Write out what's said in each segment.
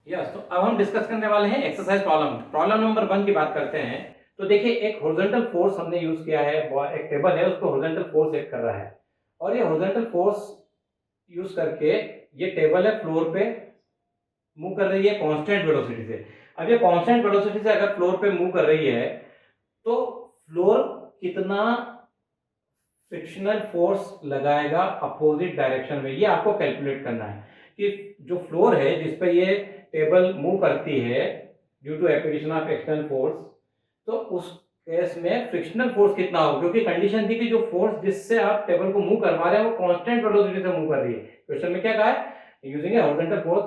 Yes, तो अब हम डिस्कस करने वाले हैं एक्सरसाइज प्रॉब्लम नंबर 1 की बात करते हैं। तो देखिए, एक हॉरिजॉन्टल फोर्स हमने यूज किया है, एक टेबल है, उसको हॉरिजॉन्टल फोर्स एक्ट कर रहा है और ये हॉरिजॉन्टल फोर्स यूज करके ये टेबल है फ्लोर पे मूव कर रही है कांस्टेंट वेलोसिटी से। अब ये कांस्टेंट वेलोसिटी से अगर फ्लोर पे मूव कर रही है तो फ्लोर कितना फ्रिक्शनल फोर्स लगाएगा अपोजिट डायरेक्शन में, ये आपको कैलकुलेट करना है कि जो फ्लोर है जिस पे ये टेबल मूव करती है due to application of external force, तो उस केस में फ्रिक्शनल फोर्स कितना होगा, क्योंकि कंडीशन थी कि जो फोर्स जिससे आप टेबल को मूव करवा रहे हैं वो कांस्टेंट वेलोसिटी से मूव कर रही है। क्वेश्चन में क्या कहा है, using A horizontal force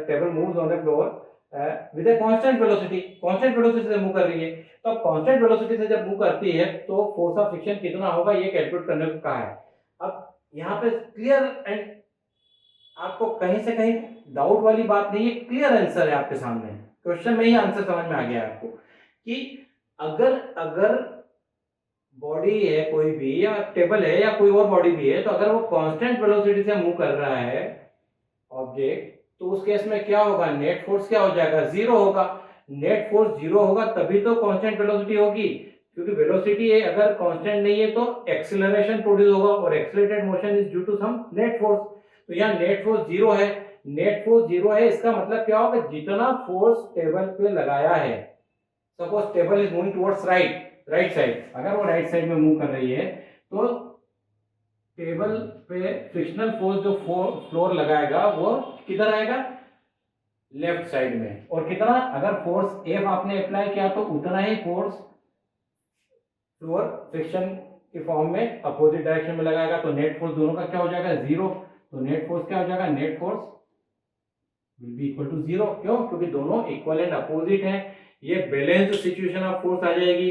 table moves on A floor with a constant velocity से मूव कर रही है। तो कांस्टेंट वेलोसिटी से जब मूव करती है तो फोर्स ऑफ फ्रिक्शन कितना होगा ये कैलकुलेट करने को कहा है। अब यहाँ पे क्लियर एंड आपको कहीं से कहीं डाउट वाली बात नहीं है, क्लियर आंसर है आपके सामने, क्वेश्चन में ही आंसर समझ में आ गया आपको कि अगर अगर बॉडी है कोई भी या टेबल है या कोई और बॉडी भी है, तो अगर वो कांस्टेंट वेलोसिटी से मूव कर रहा है ऑब्जेक्ट, तो उस केस में क्या होगा, नेट फोर्स क्या हो जाएगा, जीरो होगा। नेट फोर्स जीरो होगा तभी तो कांस्टेंट वेलोसिटी होगी, क्योंकि वेलोसिटी है अगर कांस्टेंट नहीं है तो एक्सीलरेशन प्रोड्यूस होगा और accelerated motion is due to some net force. तो यहाँ नेट फोर्स जीरो है, नेट फोर्स जीरो है, इसका मतलब क्या होगा, जितना फोर्स टेबल पे लगाया है, suppose table is moving towards right side, अगर वो राइट साइड में मूव कर रही है तो टेबल पे फ्रिक्शनल फोर्स जो फ्लोर लगाएगा वो किधर आएगा, लेफ्ट साइड में। और कितना, अगर फोर्स एफ आपने अप्लाई किया तो उतना ही फोर्स फ्लोर फ्रिक्शन के फॉर्म में अपोजिट डायरेक्शन में लगाएगा, तो नेट फोर्स दोनों का क्या हो जाएगा, जीरो। तो नेट फोर्स क्या हो जाएगा, net force will be equal to zero. क्यों, क्योंकि दोनों इक्वल एंड अपोजिट है, ये बैलेंस्ड सिचुएशन ऑफ फोर्स आ जाएगी।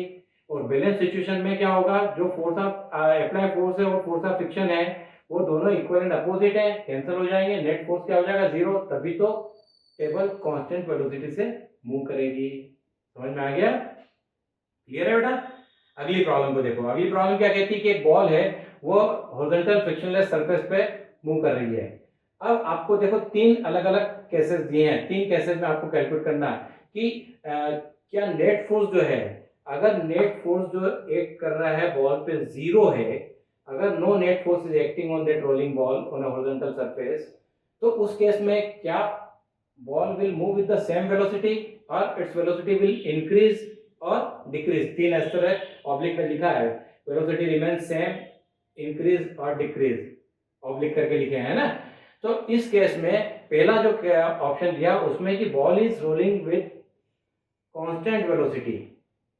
और बैलेंस सिचुएशन में क्या होगा, जो फोर्स ऑफ अप्लाई फोर्स है और फोर्स ऑफ फ्रिक्शन है वो दोनों इक्वल एंड अपोजिट है, कैंसिल हो जाएंगे, नेट फोर्स क्या हो जाएगा, जीरो। तभी तो टेबल कांस्टेंट वेलोसिटी से मूव करेगी। समझ में आ गया, क्लियर है बेटा। अगली प्रॉब्लम को देखो, अगली प्रॉब्लम क्या कहती है कि एक बॉल है वो हॉरिजॉन्टल फ्रिक्शनलेस सरफेस पे मूव कर रही है। अब आपको देखो तीन अलग अलग केसेस दिए हैं, तीन केसेस में आपको कैलकुलेट करना है कि क्या नेट फोर्स जो है, अगर नेट फोर्स जो एक्ट कर रहा है बॉल पे जीरो है, अगर no net force is acting on that rolling ball on a horizontal surface, तो उस केस में क्या ball will move with the same velocity और इट्स वेलोसिटी विल इंक्रीज और डिक्रीज। तीन इस तरह ऑब्लिक में लिखा है, वेलोसिटी रिमेन सेम, इंक्रीज और डिक्रीज, ऑब्लिक करके लिखे हैं ना। तो इस केस में पहला जो ऑप्शन दिया उसमें कि ball is rolling with constant velocity,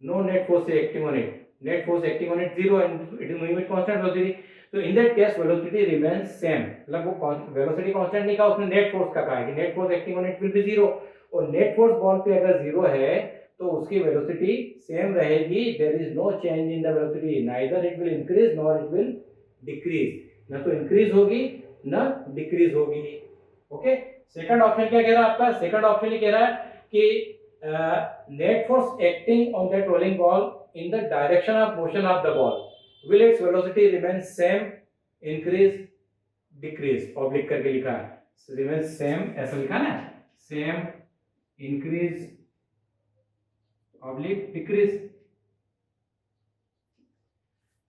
no net force acting on it, net force acting on it zero and it is moving with constant velocity, so in that case velocity remains same। मतलब वो velocity constant नहीं कहा उसने, net force का कहा है कि net force acting on it will be zero. और नेट फोर्स बॉल पे अगर जीरो है तो उसकी वेलोसिटी सेम रहेगी, there is no change in the velocity, neither it will increase nor it will decrease, ना तो इंक्रीज होगी ना डिक्रीज होगी। ओके, सेकंड ऑप्शन क्या कह रहा है आपका, सेकंड ऑप्शन ये कह रहा है कि net force acting on that rolling ball in the direction of motion of the ball will its velocity remain same, increase, decrease, oblique करके लिखा है, remain same ऐसा लिखा ना, same, increase, ऑब्लिक, decrease।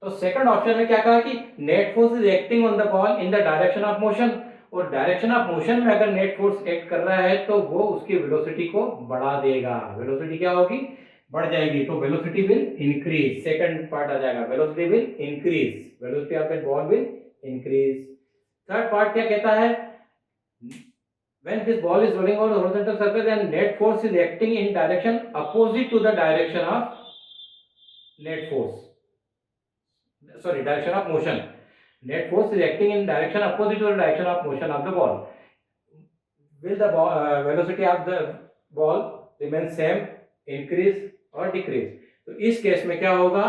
तो सेकंड ऑप्शन में क्या कहा कि net force is acting on the ball in the direction of motion, और डायरेक्शन ऑफ मोशन में अगर नेट फोर्स एक्ट कर रहा है तो वो उसकी वेलोसिटी को बढ़ा देगा, वेलोसिटी क्या होगी, बढ़ जाएगी, तो velocity will increase. Second part आ जाएगा, velocity will increase, velocity of that ball will increase. Third part क्या कहता है, when this ball is rolling on the horizontal surface and net force is acting in direction opposite to the direction of net force, sorry, direction of motion, net force is acting in direction opposite to the direction of motion of the ball, will the velocity of the ball remain same, increase or decrease। तो इस case में क्या होगा,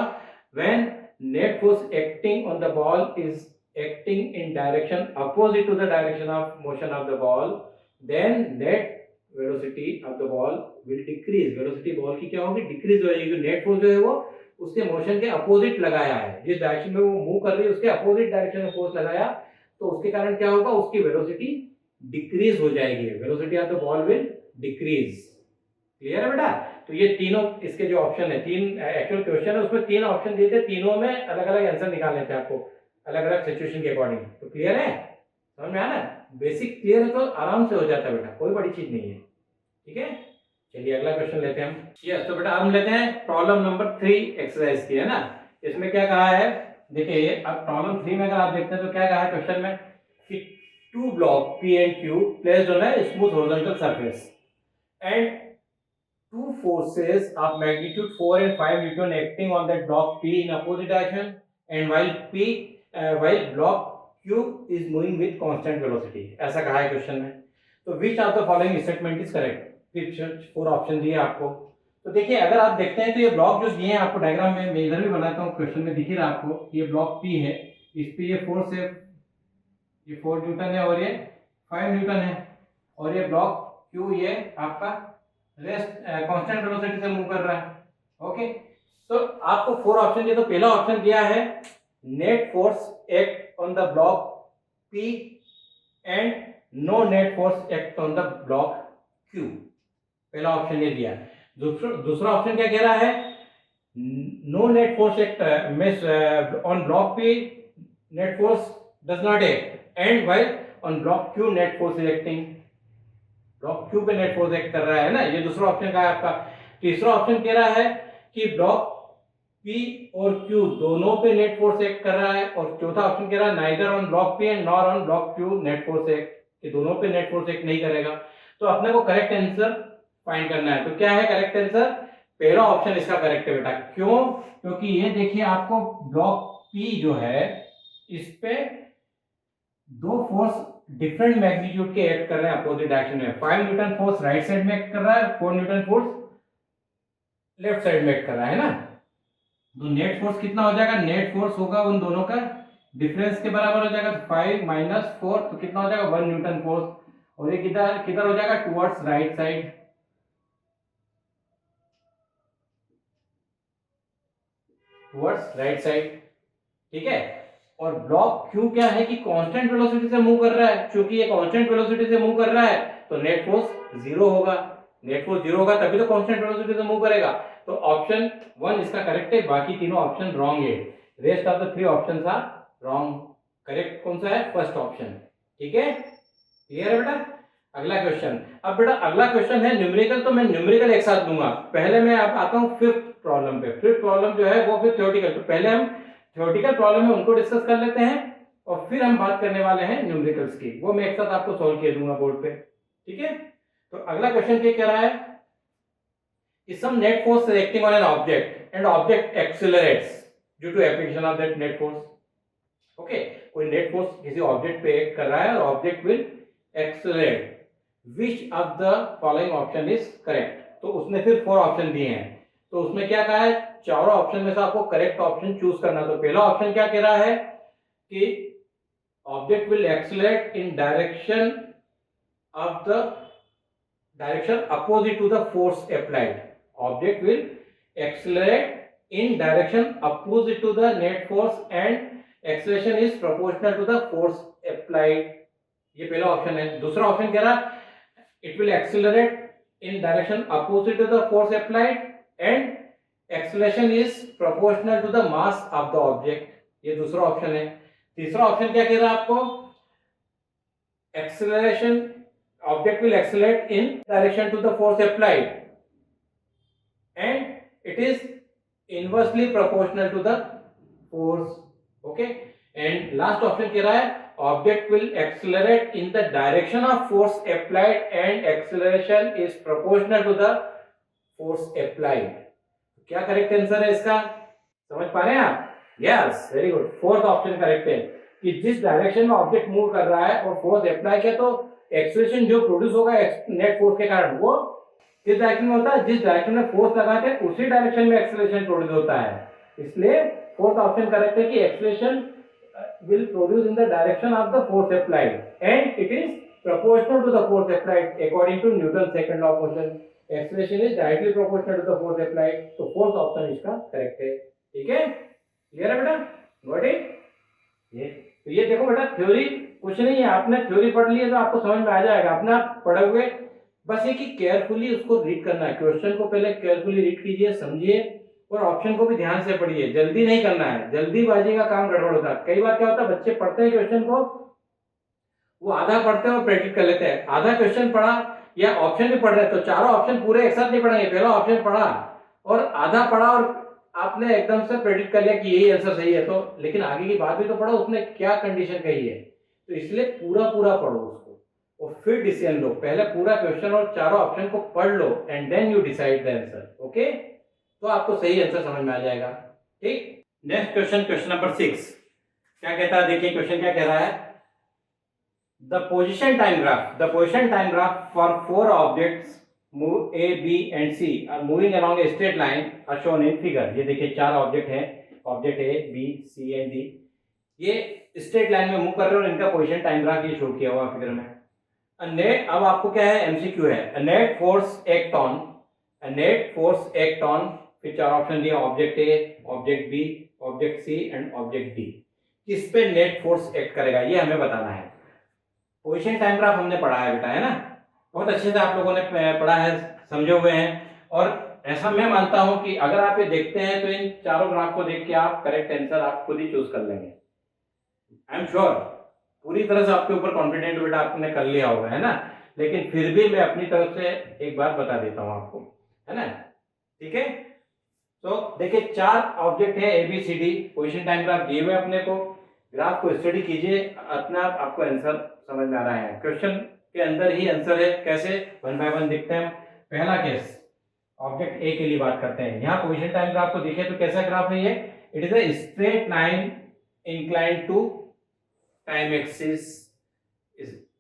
when net force acting on the ball is acting in direction opposite to the direction of motion of the ball, then net velocity of the ball will decrease, velocity ball की क्या होगी, decrease हो जाएगी। Net force जो है वो उसके motion के अपोजिट लगाया है, जिस डायरेक्शन में वो मूव कर रही है उसके अपोजिट डायरेक्शन में फोर्स लगाया, तो उसके कारण क्या होगा, उसकी वेलोसिटी डिक्रीज हो जाएगी, velocity of the ball will decrease. Clear है बेटा? तो ये तीनों इसके जो ऑप्शन है, तीन एक्चुअल क्वेश्चन है उसमें तीन ऑप्शन दिए थे, तीनों में अलग अलग आंसर निकालने थे आपको अलग अलग सिचुएशन के अकॉर्डिंग। तो क्लियर है? समझ में आया ना? बेसिक क्लियर है तो आराम से हो जाता है बेटा, कोई बड़ी चीज नहीं है। ठीक है, चलिए अगला क्वेश्चन लेते हैं हम। यस, तो बेटा हम लेते हैं प्रॉब्लम नंबर 3 एक्सरसाइज की, है ना। इसमें क्या कहा है, देखिए अब प्रॉब्लम 3 में अगर आप देखते हैं तो क्या कहा है क्वेश्चन में कि two block P and Q placed on a smooth horizontal surface and two forces of magnitude 4 and 5 Newton acting on that block P in opposite direction and while block Q is moving with constant velocity, ऐसा कहा है question में। तो which of the following statement is correct? फिर 4 option दिए आपको। तो देखिए अगर आप देखते हैं तो ये ब्लॉक जो दिए हैं आपको डायग्राम में, मैं इधर भी बनाता हूँ, क्वेश्चन में दिख ही रहा है आपको। ये ब्लॉक P है, इस पे ये फोर्स है, ये 4 न्यूटन है और ये 5 न्यूटन है, और ये ब्लॉक Q ये आपका रेस्ट कांस्टेंट वेलोसिटी से मूव कर रहा है। ओके, तो आपको 4 ऑप्शन दिए, तो पहला ऑप्शन दिया है net force act on the block P and no net force act on the block Q, पहला ऑप्शन ये दिया। दूसरा ऑप्शन क्या कह रहा है, no net force act means on block P net force does not act and while on block Q net force is acting, block Q पे net force act कर रहा है ना, ये दूसरा ऑप्शन का है आपका। तीसरा ऑप्शन कह रहा है कि ब्लॉक P और Q दोनों पे नेट फोर्स एक्ट कर रहा है, और चौथा ऑप्शन कह रहा है neither on block P and nor on block Q net force act, ये दोनों पे नेट फोर्स एक्ट नहीं करेगा। तो अपने को करेक्ट आंसर फाइंड करना है। तो क्या है करेक्ट आंसर? पहला ऑप्शन इसका करेक्ट है बेटा। क्यों? क्योंकि ये देखिए आपको ब्लॉक P जो है इस पे दो फोर्स डिफरेंट मैग्नीट्यूड के एक्ट कर रहे हैं अपोजिट डायरेक्शन में। 5 न्यूटन फोर्स राइट साइड में एक्ट कर रहा है, 4 न्यूटन फोर्स लेफ्ट साइड में एक्ट कर रहा है ना। तो नेट फोर्स कितना हो जाएगा? नेट फोर्स होगा उन दोनों का डिफरेंस के बराबर हो जाएगा, 5 - 4 तो कितना हो जाएगा? 1 न्यूटन फोर्स, और ये किधर किधर हो जाएगा? Towards right side, towards right side. ठीक है, और ब्लॉक Q क्या है कि कांस्टेंट वेलोसिटी से मूव कर रहा है, क्योंकि ये कांस्टेंट वेलोसिटी से मूव कर रहा है तो नेट फोर्स जीरो होगा, नेट फोर्स जीरो होगा तभी तो कांस्टेंट वेलोसिटी से मूव करेगा। तो ऑप्शन 1 इसका करेक्ट है, बाकी तीनों ऑप्शन रॉन्ग है। Rest of the 3 options are wrong. Correct कौन सा है? First option. ठीक है, क्लियर है बेटा? अगला क्वेश्चन। अब बेटा अगला क्वेश्चन है न्यूमेरिकल, तो मैं न्यूमेरिकल एक साथ दूंगा। पहले मैं अब आता हूं फिफ्थ प्रॉब्लम पे। फिफ्थ प्रॉब्लम जो है वो फिर थ्योरेटिकल, तो पहले हम थ्योरेटिकल प्रॉब्लम है उनको डिस्कस कर लेते हैं और फिर हम बात करने वाले हैं न्यूमेरिकल्स की, वो मैं एक साथ आपको सॉल्व किए दूंगा बोर्ड पे। ठीक है, तो अगला क्वेश्चन क्या कह रहा है कि some net force is acting on an object and object accelerates due to application of that net force। Okay, कोई नेट फोर्स किसी ऑब्जेक्ट पे एक्ट कर रहा है और object will accelerate, which of the following option is correct. तो उसने फिर 4 ऑप्शन दिए हैं, तो उसमें क्या कहा है? चारों ऑप्शन में से आपको करेक्ट ऑप्शन चूज करना। तो पहला ऑप्शन क्या कह रहा है कि object will accelerate in direction of the direction opposite to the force applied. Object will accelerate in direction opposite to the net force and acceleration is proportional to the force applied, ये पहला option है। दूसरा option कह रहा it will accelerate in direction opposite to the force applied and acceleration is proportional to the mass of the object, ये दूसरा option है। तीसरा ऑप्शन क्या कह रहा है आपको? acceleration, object will accelerate in direction to the force applied and it is inversely proportional to the force। okay, and last option कह रहा है object will accelerate in the direction of force applied and acceleration is proportional to the force applied। क्या correct answer है इसका? समझ पा रहे हैं आप? Yes, very good, fourth option correct है कि जिस डायरेक्शन में ऑब्जेक्ट मूव कर रहा है और फोर्स अप्लाई किया तो एक्सेलरेशन जो प्रोड्यूस होगा नेट फोर्स के कारण वो किस डायरेक्शन में होता है? जिस डायरेक्शन में फोर्स लगाते हैं उसी डायरेक्शन में एक्सेलरेशन प्रोड्यूस होता है। इसलिए फोर्थ ऑप्शन करेक्ट है कि acceleration will produce in the direction of the force applied and it is proportional to the force applied according to Newton second law of motion. Acceleration is directly proportional to the force applied, तो fourth option इसका correct है। ठीक है, clear है बेटा? Got it? तो ये देखो बेटा थ्योरी कुछ नहीं है, आपने थ्योरी पढ़ ली है तो आपको समझ में आ जाएगा, अपने आप पढ़ोगे बस ये कि केयरफुली उसको रीड करना है, क्वेश्चन को पहले केयरफुली रीड कीजिए, समझिए और ऑप्शन को भी ध्यान से पढ़िए। जल्दी नहीं करना है, जल्दीबाजी का काम गड़बड़ होता है। कई बार क्या होता है, बच्चे पढ़ते हैं क्वेश्चन को, वो आधा पढ़ते हैं और प्रेडिक्ट कर लेते हैं। आधा क्वेश्चन पढ़ा या ऑप्शन भी पढ़ रहे हैं तो चारों ऑप्शन पूरे एक साथ नहीं पढ़ेंगे, पहला ऑप्शन पढ़ा और आधा पढ़ा और आपने एकदम से प्रेडिक्ट कर लिया कि यही आंसर सही है, तो लेकिन आगे की बात भी तो पढ़ो, उसने क्या कंडीशन कही है। तो इसलिए पूरा पूरा पढ़ो उसको और फिर डिसीजन लो। पहले पूरा क्वेश्चन और चारों ऑप्शन को पढ़ लो and then you decide the answer. Okay, तो आपको सही आंसर समझ में आ जाएगा। ठीक, नेक्स्ट क्वेश्चन, क्वेश्चन नंबर 6 क्या कहता है, देखिए क्वेश्चन क्या कह रहा है। The position time graph for four objects move A, B and C are moving along a straight line are shown in figure। ये देखिए चार ऑब्जेक्ट हैं, object A, B, C and D, ये स्ट्रेट लाइन में move कर रहे हैं और इनका पोजीशन टाइम ग्राफ ये शो किया हुआ फिगर में। नेट, अब आपको क्या है, एमसीक्यू है। Net force act on, net force act on, फिर चार ऑप्शन दिए, object A, object B, object C and object D। किस पे नेट फोर्स एक्ट करेगा ये हमें बताना है। पोजीशन टाइम ग्राफ हमने पढ़ा है बेटा, है ना, बहुत अच्छे से आप लोगों ने पढ़ा है, समझे हुए हैं। और ऐसा मैं मानता हूं कि अगर आप ये देखते हैं तो इन चारों ग्राफ को देख के आप करेक्ट आंसर आप खुद ही चूज कर लेंगे। आई एम श्योर, पूरी तरह से आपके ऊपर कॉन्फिडेंट बेटा आपने कर लिया होगा, है ना, लेकिन फिर भी मैं अपनी तरफ से एक बार बता देता हूं आपको, है ना। ठीक है, तो देखिए चार ऑब्जेक्ट है A B C D, position time graph दिए हुए अपने को, ग्राफ को स्टडी कीजिए, अपना आपको आंसर समझ में आ रहा है। क्वेश्चन के अंदर ही आंसर है, कैसे, वन बाय वन देखते हैं। पहला केस, ऑब्जेक्ट ए के लिए बात करते हैं। यहाँ पोजीशन टाइम ग्राफ को देखिए तो कैसा ग्राफ है ये, it is a straight line inclined to time axis.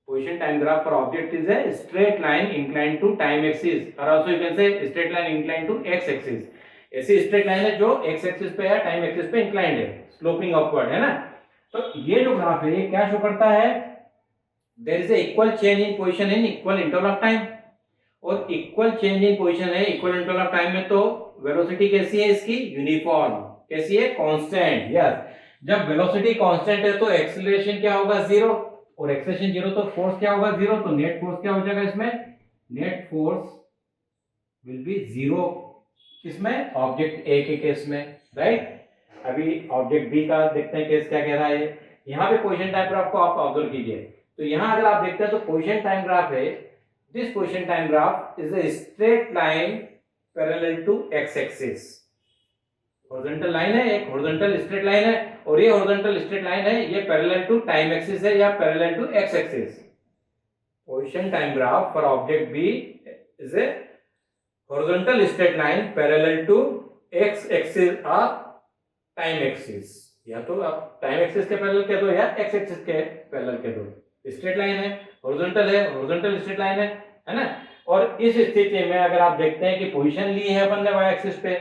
Position time graph for object is a straight line inclined to time axis, or also you can say straight line inclined to x axis। ऐसी straight line है जो x axis पे है, time axis पे inclined है, sloping upward, है ना। तो ये जो ग्राफ है ये क्या शो करता है, there is a equal change in position in equal interval of time. और इक्वल चेंज इन पोजीशन है इक्वल इंटरवल ऑफ टाइम में, तो वेलोसिटी कैसी है इसकी, यूनिफॉर्म, कैसी है, कांस्टेंट। यस, जब वेलोसिटी कांस्टेंट है तो एक्सीलरेशन क्या होगा, जीरो, और एक्सेलेरेशन जीरो तो फोर्स क्या होगा, जीरो। तो नेट फोर्स क्या हो जाएगा इसमें, net force will be zero, किसमें, ऑब्जेक्ट ए के केस में, राइट। अभी ऑब्जेक्ट बी का देखते हैं केस क्या कह रहा है। यहाँ पे पोजीशन टाइम ग्राफ को आप ऑब्जर्व कीजिए, तो यहाँ अगर आप देखते हैं तो पोजीशन टाइम ग्राफ है, this position time graph is a straight line parallel to x axis. Horizontal line है, एक हॉरिजॉन्टल स्ट्रेट लाइन है, और ये हॉरिजॉन्टल स्ट्रेट लाइन है, ये पैरेलल टू टाइम एक्सिस है या parallel to x axis. Position time graph for object B is a horizontal straight line parallel to x axis और टाइम एक्सिस, या तो आप टाइम एक्सिस के पैरेलल कह दो या एक्स एक्सिस के पैरेलल कह दो। स्ट्रेट लाइन है, हॉरिजॉन्टल है, हॉरिजॉन्टल स्ट्रेट लाइन है ना। और इस स्थिति में अगर आप देखते हैं कि पोजीशन ली है अपन ने वाई एक्सिस पे,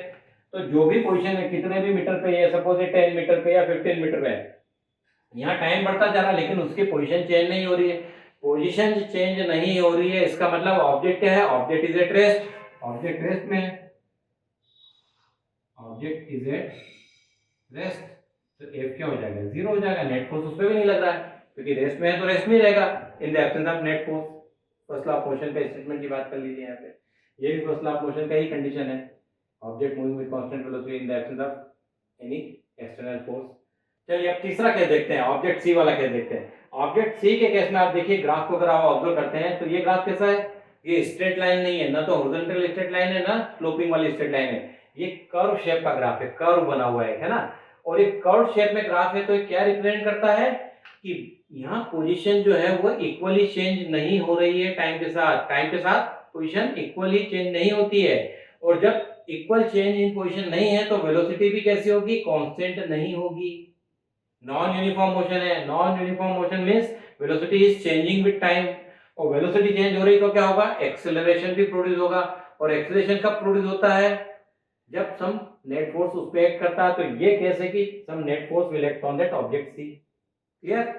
तो जो भी पोजीशन है कितने भी मीटर पे है, सपोज 10 मीटर पे या 15 मीटर पे है, यहाँ टाइम बढ़ता जा रहा है लेकिन उसकी पोजीशन चेंज नहीं हो रही है। पोजीशन चेंज नहीं हो रही है इसका मतलब ऑब्जेक्ट क्या है, object is at rest, object rest में है, ऑब्जेक्ट इज एट रेस्ट। तो एफ क्या हो जाएगा, जीरो हो जाएगा, नेट फोर्स उस पर भी नहीं लग रहा है क्योंकि रेस्ट में है तो रेस्ट में ही रहेगा, in the absence of net force. First law of motion का स्टेटमेंट की बात कर लीजिए यहाँ पे, ये भी फर्स्ट लॉ ऑफ मोशन का ही कंडीशन है, object moving with constant velocity in the absence of any external force. चलिए अब तीसरा केस देखते हैं, ऑब्जेक्ट सी वाला केस देखते हैं। ऑब्जेक्ट सी के केस में आप देखिए ग्राफ को अगर आप ऑब्जर्व करते हैं तो ये ग्राफ कैसा है, ये स्ट्रेट लाइन नहीं है, ना तो हॉरिजॉन्टल स्ट्रेट लाइन है ना स्लोपिंग वाली स्ट्रेट लाइन है, ये कर्व शेप का ग्राफ है, कर्व बना हुआ है ना। और ये कर्व शेप में ग्राफ है तो ये क्या रिप्रेजेंट करता है कि यहाँ पोजीशन जो है वो इक्वली चेंज नहीं हो रही है टाइम के साथ, टाइम के साथ पोजीशन इक्वली चेंज नहीं होती है। और जब इक्वल चेंज इन पोजीशन नहीं है तो वेलोसिटी भी कैसी होगी, कांस्टेंट नहीं होगी, नॉन यूनिफॉर्म मोशन है। Non uniform motion means velocity is changing with time, और वेलोसिटी चेंज हो रही तो क्या होगा, एक्सेलरेशन भी प्रोड्यूस होगा। और एक्सेलरेशन कब प्रोड्यूस होता है, जब सम नेट फोर्स उस पे एक्ट करता है। तो ये केस है कि some net force will act on that object see, clear.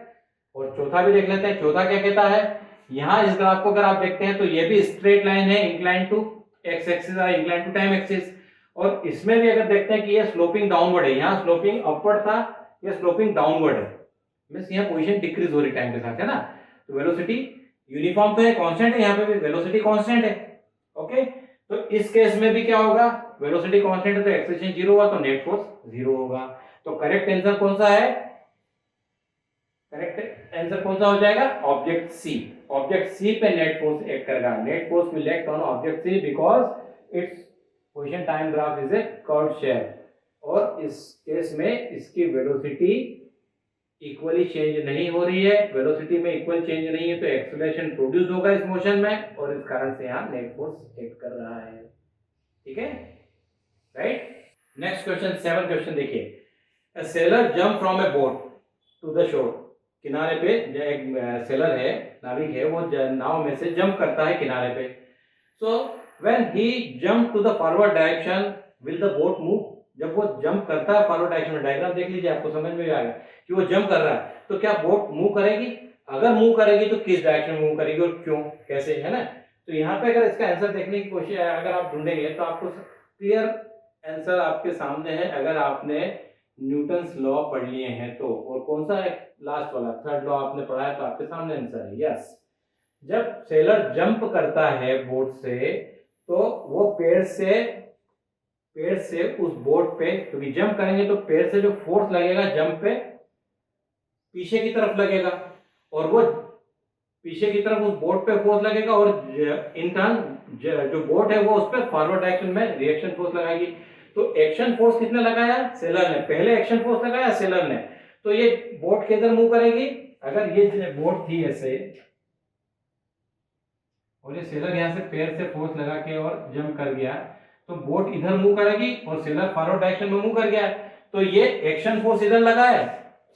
और चौथा भी देख लेते हैं, चौथा क्या कहता है, यहाँ इस ग्राफ को अगर आप देखते हैं तो ये भी स्ट्रेट लाइन है इंक्लाइन टू एक्स एक्सिस और इंक्लाइन टू टाइम एक्सिस, और इसमें भी अगर देखते हैं कि ये स्लोपिंग डाउनवर्ड है, यहाँ स्लोपिंग अपवर्ड था, ये स्लोपिंग डाउनवर्ड है, मींस यहाँ पोजीशन डिक्रीज हो रही टाइम के साथ, है ना। तो वेलोसिटी यूनिफॉर्म तो है, कांस्टेंट है, यहाँ पे भी वेलोसिटी कांस्टेंट है। ओके, तो इस केस में भी क्या होगा, वेलोसिटी कांस्टेंट है तो एक्सेलरेशन 0 होगा, तो नेट फोर्स 0 होगा। तो करेक्ट आंसर कौन सा है, करेक्ट आंसर कौन सा हो जाएगा, ऑब्जेक्ट सी। ऑब्जेक्ट सी पे नेट फोर्स एक्ट करेगा, net force will act on object C because its position time graph is a curve shape, और इस केस में इसकी वेलोसिटी इक्वली चेंज नहीं हो रही है, वेलोसिटी में इक्वल चेंज नहीं है, तो एक्सेलरेशन प्रोड्यूस होगा इस मोशन में, और इस कारण से यहाँ नेट फोर्स एक्ट कर रहा है। ठीक है, राइट। नेक्स्ट क्वेश्चन 7 क्वेश्चन देखिए, a sailor jump from a boat to the shore. किनारे पे जो एक सेलर है, नाविक है, वो नाव में से जंप करता है किनारे पे। So when he jump to the forward direction will the boat move. जब वो जंप करता है फॉरवर्ड डायरेक्शन में, डायग्राम देख लीजिए आपको समझ में आएगा कि वो जंप कर रहा है, तो क्या बोट मूव करेगी, अगर मूव करेगी तो किस डायरेक्शन में मूव करेगी और क्यों, कैसे, है ना। तो यहाँ पे अगर इसका आंसर देखने की कोशिश अगर आप ढूंढेंगे तो आपको क्लियर आंसर आपके सामने है, अगर आपने न्यूटन्स लॉ पढ़ लिए हैं तो। और कौन सा है, लास्ट वाला थर्ड लॉ आपने पढ़ा है, तो आपके सामने आंसर है यस। जब सेलर जंप करता है बोट से, तो वो पैर से उस बोट पे, क्योंकि जंप करेंगे तो पैर से जो फोर्स लगेगा जंप पे पीछे की तरफ लगेगा, और वो पीछे की तरफ उस बोट पे फोर्स लगेगा, और इन टर्न जो बोट है वो उस पर फॉरवर्ड डायरेक्शन में रिएक्शन फोर्स लगाएगी। तो एक्शन फोर्स किसने लगाया, सेलर ने, पहले एक्शन फोर्स लगाया सेलर ने। तो ये बोट किधर मूव करेगी, अगर ये बोट थी ऐसे और ये सेलर यहाँ से पैर से फोर्स लगा के और जंप कर गया, तो बोट इधर मूव करेगी और सेलर फॉरवर्ड डायरेक्शन में मूव कर गया, तो ये एक्शन फोर्स इधर लगा है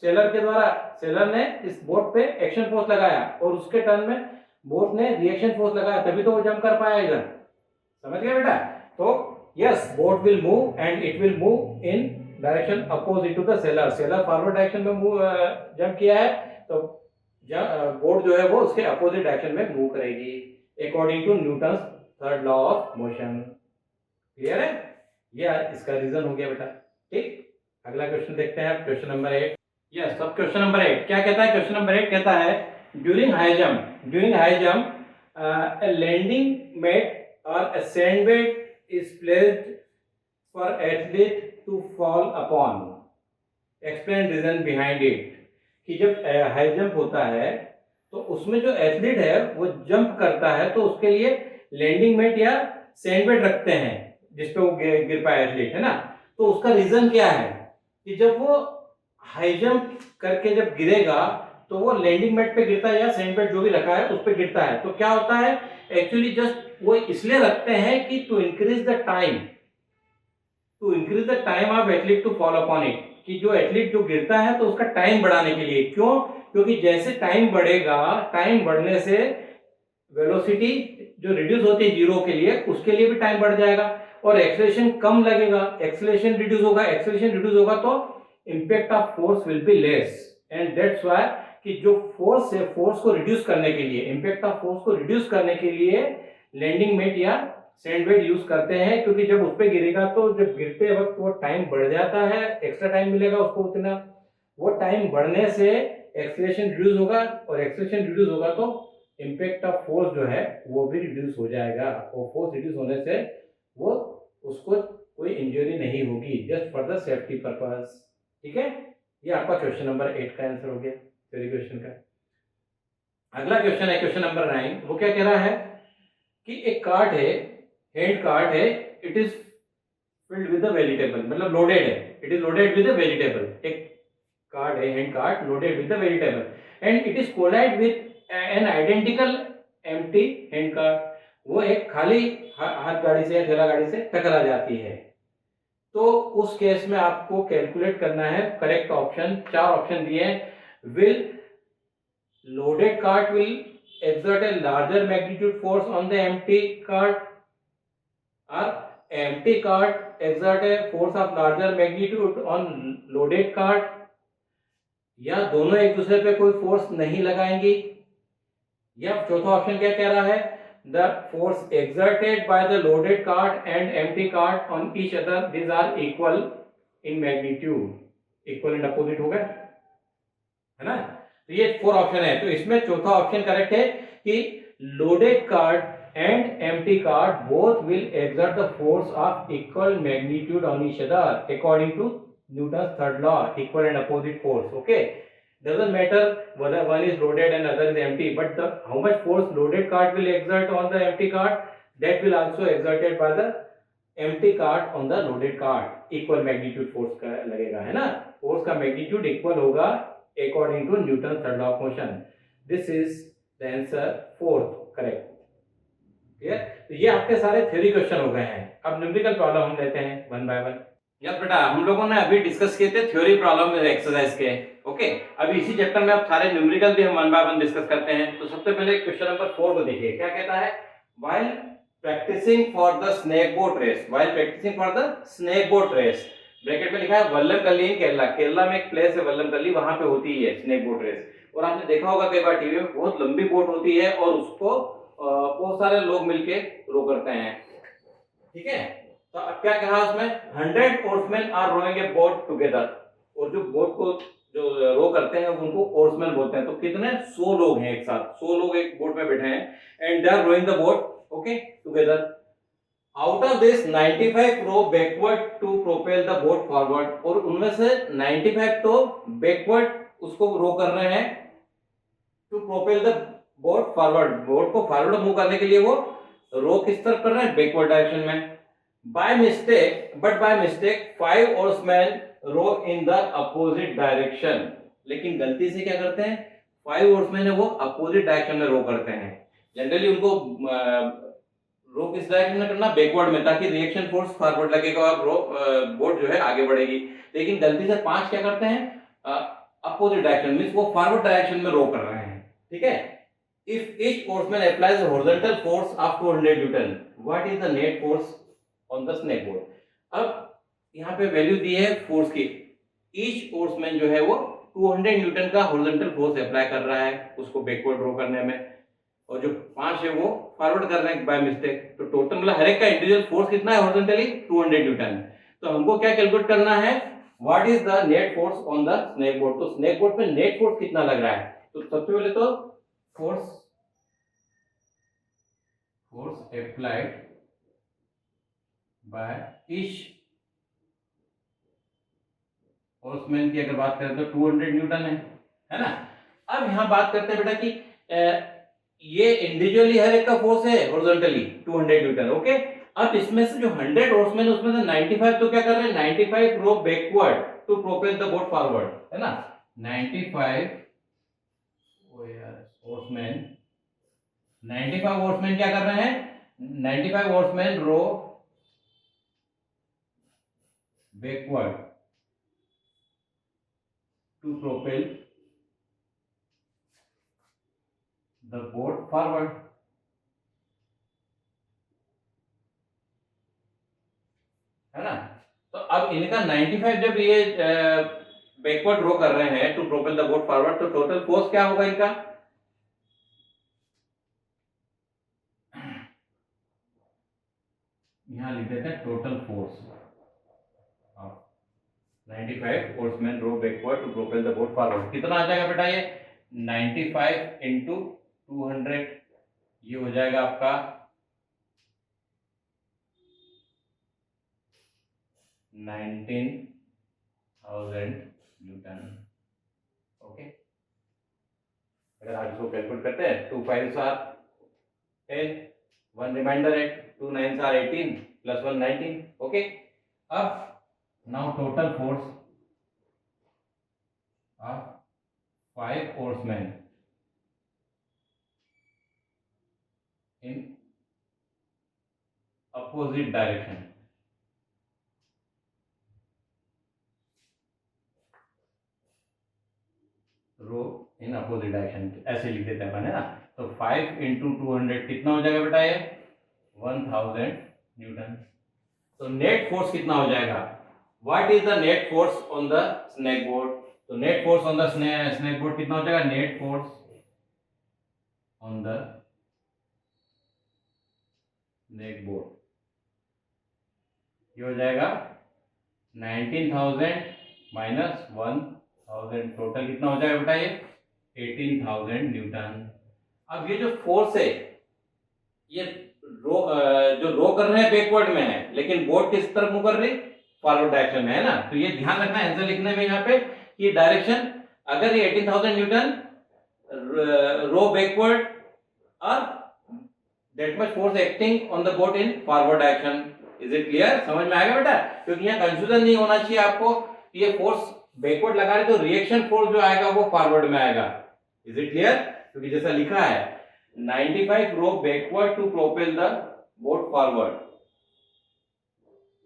सेलर के द्वारा, सेलर ने इस बोट पे एक्शन फोर्स लगाया, और उसके टर्न में बोट ने रिएक्शन फोर्स लगाया, तभी तो वो जंप कर पाया इधर। समझ गए बेटा। तो yes, boat will move and it will move in direction opposite to the sailor. Sailor forward direction में मूव जंप किया है, तो बोट जो है वो उसके अपोजिट डायरेक्शन में मूव करेगी according to Newton's third law of motion. Clear है, ये इसका रीजन हो गया बेटा। ठीक, अगला क्वेश्चन देखते हैं, क्वेश्चन नंबर 8। यस, अब क्वेश्चन नंबर 8 क्या कहता है, क्वेश्चन नंबर 8 कहता है during high jump a landing mat or a sandbag is placed for athlete to fall upon. Explain reason behind it. कि जब हाई जंप होता है तो उसमें जो एथलीट है वो जंप करता है, तो उसके लिए लैंडिंग मैट या सैंडबैग रखते हैं जिसपे वो गिर पाए एथलीट, है ना। तो उसका रीजन क्या है कि जब वो हाई जंप करके जब गिरेगा तो वो लैंडिंग मैट पे गिरता है या सैंडबैग जो भी रखा है उस पे गिरता है, तो क्या होता है एक्चुअली जस्ट वो इसलिए रखते हैं कि to increase the time of athlete to follow upon it, कि जो एथलीट जो गिरता है तो उसका टाइम बढ़ाने के लिए। क्यों, क्योंकि जैसे टाइम बढ़ेगा, टाइम बढ़ने से वेलोसिटी जो रिड्यूस होती है जीरो के लिए, उसके लिए भी टाइम बढ़ जाएगा, और एक्सेलरेशन कम लगेगा, एक्सेलरेशन रिड्यूस होगा तो impact of force will be less, and that's why कि जो फोर्स है, फोर्स को रिड्यूस करने के लिए, इम्पैक्ट ऑफ फोर्स को रिड्यूस करने के लिए लैंडिंग मैट या सैंडबैग यूज करते हैं, क्योंकि जब उस पर गिरेगा तो जब गिरते वक्त वो टाइम बढ़ जाता है, एक्स्ट्रा टाइम मिलेगा उसको उतना, वो टाइम बढ़ने से एक्सेलरेशन रिड्यूस होगा, और एक्सेलरेशन रिड्यूस होगा तो इम्पैक्ट ऑफ फोर्स जो है वो भी रिड्यूस हो जाएगा, और फोर्स रिड्यूस होने से वो उसको कोई इंजरी नहीं होगी, just for the safety purpose. ठीक है, ये आपका क्वेश्चन नंबर 8 का आंसर हो गया थ्योरी क्वेश्चन का। अगला क्वेश्चन है क्वेश्चन नंबर 9। वो क्या कह रहा है कि एक कार्ट है, हैंड कार्ट है, it is filled with the vegetable, मतलब लोडेड है, it is loaded with the vegetable. एक कार्ट है, hand cart loaded with the vegetable, and it is collide with an identical empty hand cart. वो एक खाली हाथ गाड़ी से या ठेला गाड़ी से टकरा जाती है, तो उस केस में आपको कैलकुलेट करना है करेक्ट ऑप्शन। 4 ऑप्शन दिए हैं। Will loaded cart will exert a larger magnitude force on the empty cart, or empty cart exert a force of larger magnitude on loaded cart, या दोनों एक दूसरे पे कोई फोर्स नहीं लगाएंगी, या चौथा ऑप्शन क्या कह रहा है, the force exerted by the loaded cart and empty cart on each other, these are equal in magnitude, equal and opposite हो गए, है ना। तो ये 4 ऑप्शन है, तो इसमें चौथा ऑप्शन करेक्ट है कि loaded card and empty card both will exert the force of equal magnitude on each other according to Newton's third law, equal and opposite force. Okay, doesn't matter whether one is loaded and other is empty, but how much force loaded card will exert on the empty card, that will also exerted by the empty card on the loaded card. Equal magnitude force का लगेगा, है ना, force का magnitude equal होगा according to Newton's third law of motion. This is the answer, fourth correct. Clear? तो ये आपके सारे थ्योरी क्वेश्चन हो गए हैं। अब न्यूमेरिकल प्रॉब्लम हम लेते हैं वन बाय वन। यस बेटा, हम लोगों ने अभी डिस्कस किए थे थ्योरी प्रॉब्लम एक्सरसाइज के। ओके, अभी इसी चैप्टर में अब सारे न्यूमेरिकल भी हम वन बाय वन डिस्कस करते हैं। तो सबसे पहले क्वेश्चन नंबर 4 को देखिए, क्या कहता है, while practising for the snake boat race, while practising for the snake boat race, bracket में लिखा है वल्लमकल्ली इन केरला, केरला में एक प्लेस है वल्लमकल्ली, वहां पे होती है स्नेक बोट रेस। और आपने देखा होगा कई बार टीवी में, बहुत लंबी बोट होती है और उसको बहुत सारे लोग मिलके रो करते हैं, ठीक है। तो अब क्या कहा उसमें, 100 oarsmen are rowing a boat together, और जो बोट को जो रो करते हैं उनको ओर्समैन बोलते हैं। तो कितने 100 लोग हैं एक साथ, 100 लोग एक बोट में बैठे हैं, and they are rowing the boat okay together. Out of this 95 row backward to propel the boat forward, और उनमें से 95 तो बैकवर्ड उसको रो कर रहे हैं, to propel the boat forward, boat को फॉरवर्ड मूव करने के लिए वो रो किस तरफ कर रहे हैं, बैकवर्ड डायरेक्शन में। By mistake, but by mistake 5 oarsmen row in the opposite direction, लेकिन गलती से क्या करते हैं, 5 ओर्समैन है वो अपोजिट डायरेक्शन में रो करते हैं। जनरली उनको रो किस डायरेक्शन में करना, बैकवर्ड में, ताकि रिएक्शन फोर्स फॉरवर्ड लगेगा और बोट जो है आगे बढ़ेगी। लेकिन गलती से 5 क्या करते हैं, अपोजिट डायरेक्शन, मींस वो फॉरवर्ड डायरेक्शन में रो कर रहे हैं, ठीक है। If each oarsman applies a horizontal force of 200 Newton, what is the net force on the snake boat? अब यहाँ पे वैल्यू दी है फोर्स की, ईच ओर्समैन जो है वो 200 न्यूटन का हॉरिजॉन्टल फोर्स अप्लाई कर रहा है उसको बैकवर्ड रो करने में, और जो 5 है वो फॉरवर्ड कर रहे हैं बाय मिस्टेक। तो टोटल मतलब हर एक का इंडिविजुअल फोर्स कितना है हॉरिजॉन्टली, 200 न्यूटन। तो हमको क्या कैलकुलेट करना है, what is the net force on the snake boat. तो स्नेक बोट पे नेट फोर्स कितना लग रहा है, तो सबसे पहले तो force applied by each ओर्समैन की अगर बात करें तो 200 न्यूटन है ना। अब यहां बात करते हैं बेटा कि ये इंडिविजुअली हर एक का फोर्स है हॉरिजॉन्टली 200 न्यूटन, ओके। अब इसमें से जो 100 ओर्समैन उसमें से 95 तो क्या कर रहे हैं, 95 row backward to propel the boat forward, है ना। 95 ओर्समैन, 95 ओर्समैन क्या कर रहे हैं, 95 oarsmen row backward to propel the boat forward, है ना। तो अब इनका 95 जब ये बैकवर्ड रो कर रहे हैं to propel the boat forward, तो टोटल फोर्स क्या होगा इनका, यहां लिख देते हैं total force of 95 oarsmen row backward to propel the boat forward. कितना आ जाएगा बेटा, ये 95 इंटू 200, ये हो जाएगा आपका 19,000 न्यूटन, ओके। अगर आप इसको कैलकुलेट करते हैं, 2 5 आर 10, 1 रिमाइंडर है, 2 9 आर 18 प्लस 1 19, ओके। अब now total force of 5 oarsmen in opposite direction, row in opposite direction, ऐसे लिख देते हैं अपन, है ना। तो 5 इंटू 200 कितना हो जाएगा बेटा, ये 1000 न्यूटन। तो नेट फोर्स कितना हो जाएगा, what is the net force on the snake board. तो net force on the snake board कितना हो जाएगा, net force on the snake board, ये हो जाएगा 19,000 माइनस 1,000, टोटल कितना हो जाएगा बेटा, ये 18,000 न्यूटन। अब ये जो फोर्स है ये रो जो रो कर रहे हैं बैकवर्ड में है, लेकिन बोट किस तरफ मूव कर रही, फॉरवर्ड डायरेक्शन में है ना। तो ये ध्यान रखना है आंसर लिखने में यहाँ पे कि डायरेक्शन, अगर ये 18,000 न्यूटन रो बैकवर्ड और that much force acting on the boat in forward direction. Is it clear, समझ में आएगा बेटा? क्योंकि यहाँ कंफ्यूजन नहीं होना चाहिए आपको कि ये फोर्स बैकवर्ड लगा रहे तो रिएक्शन फोर्स जो आएगा वो फॉरवर्ड में आएगा। Is it clear? क्योंकि जैसा लिखा है 95 row backward to propel the boat forward.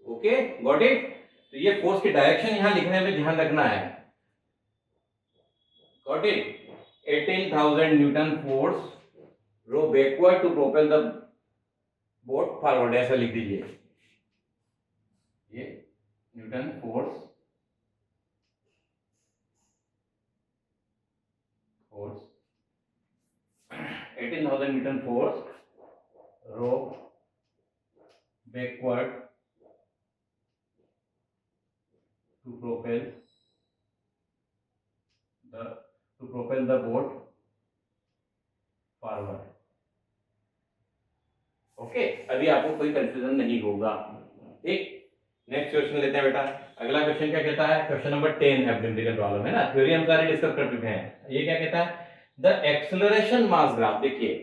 Okay, got it? तो ये फोर्स की डायरेक्शन यहां लिखने में ध्यान रखना है। Got it? 18,000 newton force row backward to propel the boat forward, ऐसा लिख दीजिए। ये newton force 18,000 newton force row backward to propel the boat forward. Okay, अभी आपको कोई कंफ्यूजन नहीं होगा। ठीक, नेक्स्ट क्वेश्चन लेते हैं बेटा। अगला क्वेश्चन क्या कहता है? क्वेश्चन नंबर 10 है, अरिथमेटिकल प्रॉब्लम है ना, थ्योरी हम सारे डिस्कस कर चुके हैं। ये क्या कहता है? The acceleration mass graph. देखिए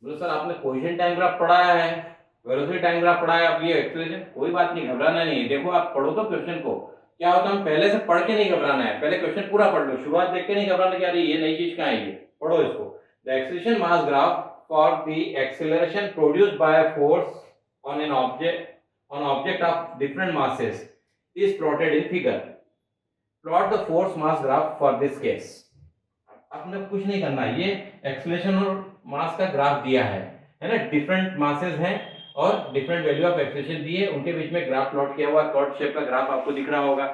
बोलो सर आपने पोजीशन टाइम ग्राफ पढ़ाया है, वेलोसिटी टाइम ग्राफ पढ़ाया, अब ये एक्सेलरेशन, कोई बात नहीं, घबराना नहीं है। देखो आप पढ़ो तो क्वेश्चन को, क्या होता है हम पहले से पढ़ के नहीं घबराना है, पहले क्वेश्चन पूरा पढ़ लो, शुरुआत देख के नहीं घबराना कि अरे ये नई चीज कहाँ है, ये पढ़ो इसको। The acceleration mass graph for the acceleration produced by a force on an object of different masses is plotted in figure. Plot the force mass graph for this case. आपने कुछ नहीं करना है, ये एक्सेलरेशन और मास का ग्राफ दिया है ना, डिफरेंट मासेस हैं और डिफरेंट वैल्यू ऑफ एक्सेलरेशन दिए, उनके बीच में ग्राफ प्लॉट किया हुआ, कर्व शेप का ग्राफ आपको दिख रहा होगा।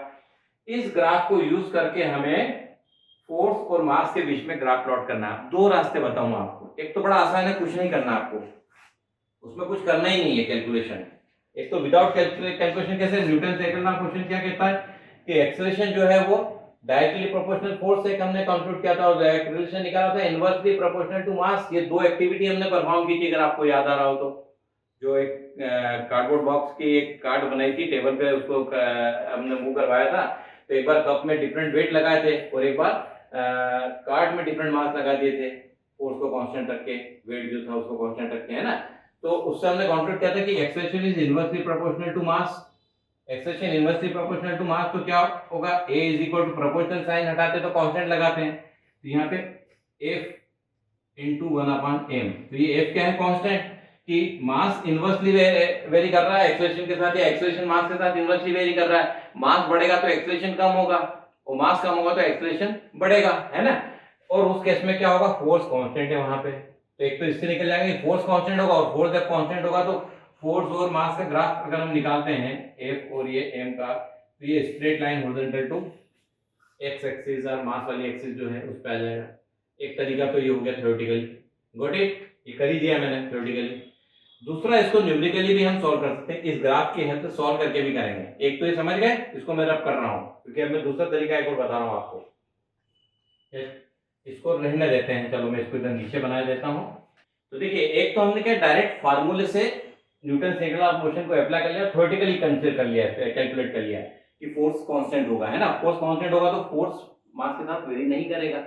इस ग्राफ को यूज करके हमें फोर्स और मास के बीच में ग्राफ प्लॉट करना है। दो रास्ते बताऊंगा आपको, एक तो बड़ा आसान है, कुछ नहीं करना आपको, उसमें कुछ करना ही नहीं है कैलकुलेशन। एक तो विदाउट कैलकुलेशन कैसे, न्यूटन सेकंड लॉ क्वेश्चन क्या कहता है कि एक्सेलरेशन जो है वो डायरेक्टली प्रोपोर्शनल फोर्स से हमने कंप्यूट किया था और एक्सेलरेशन निकाला था इनवर्सली प्रोपोर्शनल टू मास। ये दो एक्टिविटी हमने परफॉर्म की थी, अगर आपको याद आ रहा हो तो। जो एक कार्डबोर्ड बॉक्स की एक कार्ड बनाई थी टेबल पे, उसको हमने मूव करवाया था, तो एक बार कप में डिफरेंट वेट लगाए थे और एक बार कार्ड में डिफरेंट मास लगा दिए थे, फोर्स को कांस्टेंट रख के, वेट जो था उसको कांस्टेंट रख के, है ना। तो उससे हमने कंप्यूट किया था कि acceleration is inversely proportional to mass. Acceleration inversely proportional to mass, तो क्या होगा, a is equal to proportional sign हटाते तो कांस्टेंट लगाते हैं, तो यहाँ पे f इंटू 1/m। तो ये f क्या है, कांस्टेंट, कि मास इनवर्सली वेरी कर रहा है एक्सेलरेशन के साथ, या एक्सेलरेशन मास के साथ इनवर्सली वेरी कर रहा है। मास बढ़ेगा तो एक्सेलरेशन कम होगा और मास कम होगा तो एक्सेलरेशन बढ़ेगा, है ना। और उस केस में क्या होगा, फोर्स कांस्टेंट है वहां पे, तो एक तो इससे निकल जाएगा फोर्स कांस्टेंट होगा, और फोर्स जब कांस्टेंट होगा तो फोर्स और मास का ग्राफ अगर हम निकालते हैं F और ये m का, तो ये straight line horizontal to x axis और मास वाली एक्सिस जो है उस पे आ जाएगा। एक तरीका तो ये हो गया थ्योरेटिकली, गॉट इट, ये कर ही दिया मैंने थ्योरेटिकली। दूसरा, इसको न्यूमेरिकली भी हम सॉल्व कर सकते हैं, इस ग्राफ की हेल्प से सॉल्व करके भी करेंगे। एक तो ये समझ गए, इसको मैं रब कर रहा हूँ क्योंकि अब मैं दूसरा तरीका एक और बता रहा हूँ आपको। इसको रहने देते हैं, चलो मैं इसको इधर नीचे बना देता हूँ। तो देखिए, एक तो हमने क्या डायरेक्ट फार्मूले से Newton second law of motion को अप्लाई कर लिया, थ्योरेटिकली कंसीडर कर लिया, कैलकुलेट कर लिया कि फोर्स कांस्टेंट होगा, है ना। फोर्स कांस्टेंट होगा तो फोर्स मास के साथ वेरी नहीं करेगा,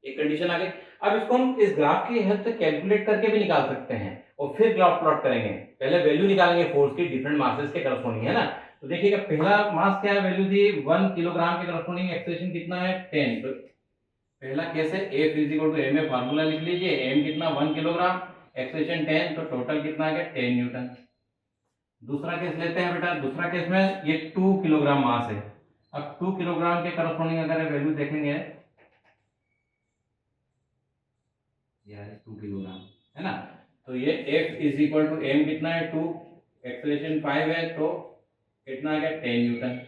एक कंडीशन आ गई। अब इसको हम इस ग्राफ की हेल्प से कैलकुलेट करके भी निकाल सकते हैं और फिर ग्राफ प्लॉट करेंगे। पहले वैल्यू निकालेंगे फोर्स की डिफरेंट मासेस के करस्पॉन्डिंग, है ना। तो देखिएगा, पहला मास क्या है, वैल्यू दी 1 किलोग्राम के करस्पॉन्डिंग, एक्सेलरेशन कितना है 10। तो पहला केस है F is equal to m, formula लिख लीजिए, m कितना 1 किलोग्राम, एक्सेलरेशन 10, तो टोटल कितना आ गया 10 न्यूटन। दूसरा केस लेते हैं बेटा, दूसरा केस में ये 2 किलोग्राम मास है। अब 2 किलोग्राम के करस्पॉन्डिंग अगर वैल्यू देखेंगे, यार 2 किलोग्राम है ना, तो ये F is equal to m कितना है 2, एक्सेलरेशन 5 है, तो कितना आ गया 10 न्यूटन।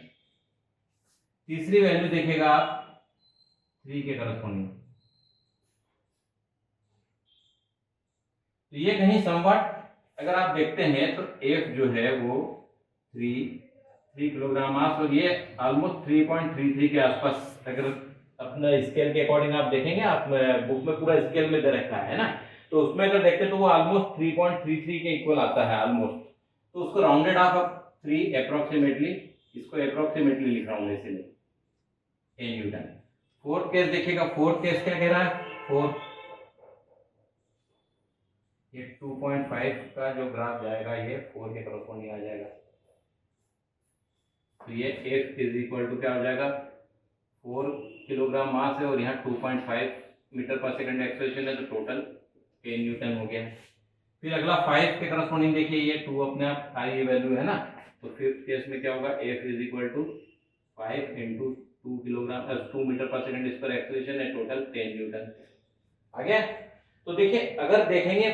तीसरी वैल्यू देखिएगा आप 3 के करस्पॉन्डिंग, तो ये कहीं समवट अगर आप देखते हैं तो F जो है वो 3 किलोग्राम मास, और ये ऑलमोस्ट 3.33 के आसपास, अगर अपना स्केल के अकॉर्डिंग आप देखेंगे, आप बुक में पूरा स्केल में दे रखा है ना, तो उसमें अगर देखते तो वो ऑलमोस्ट 3.33 के इक्वल आता है ऑलमोस्ट, तो उसको राउंडेड ऑफ 3 अप्रोक्सीमेटली, इसको अप्रोक्सीमेटली लिख रहा हूँ इसलिए 10 न्यूटन। फोर्थ केस देखिएगा, फोर्थ केस क्या कह रहा है, फोर्थ ये 2.5 का जो ग्राफ जाएगा ये 4 के करस्पॉन्डिंग आ जाएगा, तो ये F इज इक्वल टू क्या हो जाएगा, 4 किलोग्राम मास है और यहाँ 2.5 मीटर पर सेकंड एक्सेलरेशन है, तो टोटल 10 न्यूटन हो गया। फिर अगला 5 के करस्पॉन्डिंग देखिए, ये 2 अपने आप आई वैल्यू है ना, तो फिफ्थ केस में क्या होगा, F is equal to 5 into 2 kilogram 2 metre पर सेकंड इस पर एक्सेलरेशन है, टोटल 10 न्यूटन आ गया। तो देखिए अगर देखेंगे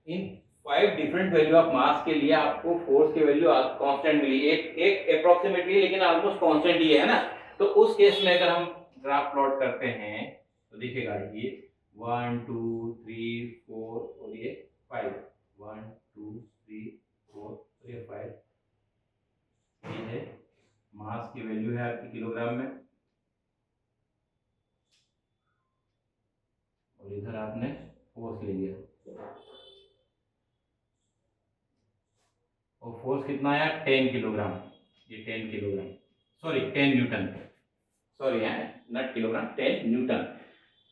इन 5 डिफरेंट वैल्यू ऑफ मास के लिए आपको फोर्स की वैल्यू कांस्टेंट मिली, एक अप्रोक्सीमेटली लेकिन ऑलमोस्ट कांस्टेंट ही है ना, तो उस केस में अगर हम ग्राफ प्लॉट करते हैं तो देखिएगा ये 1 2 3 4 और ये 5, 1 2 3 4 और ये 5, ये है मास की वैल्यू है आपकी किलोग्राम में, और इधर आपने फोर्स ले लिया, और फोर्स कितना आया 10 किलोग्राम, ये 10 किलोग्राम सॉरी 10 न्यूटन, सॉरी है नॉट किलोग्राम, 10 न्यूटन।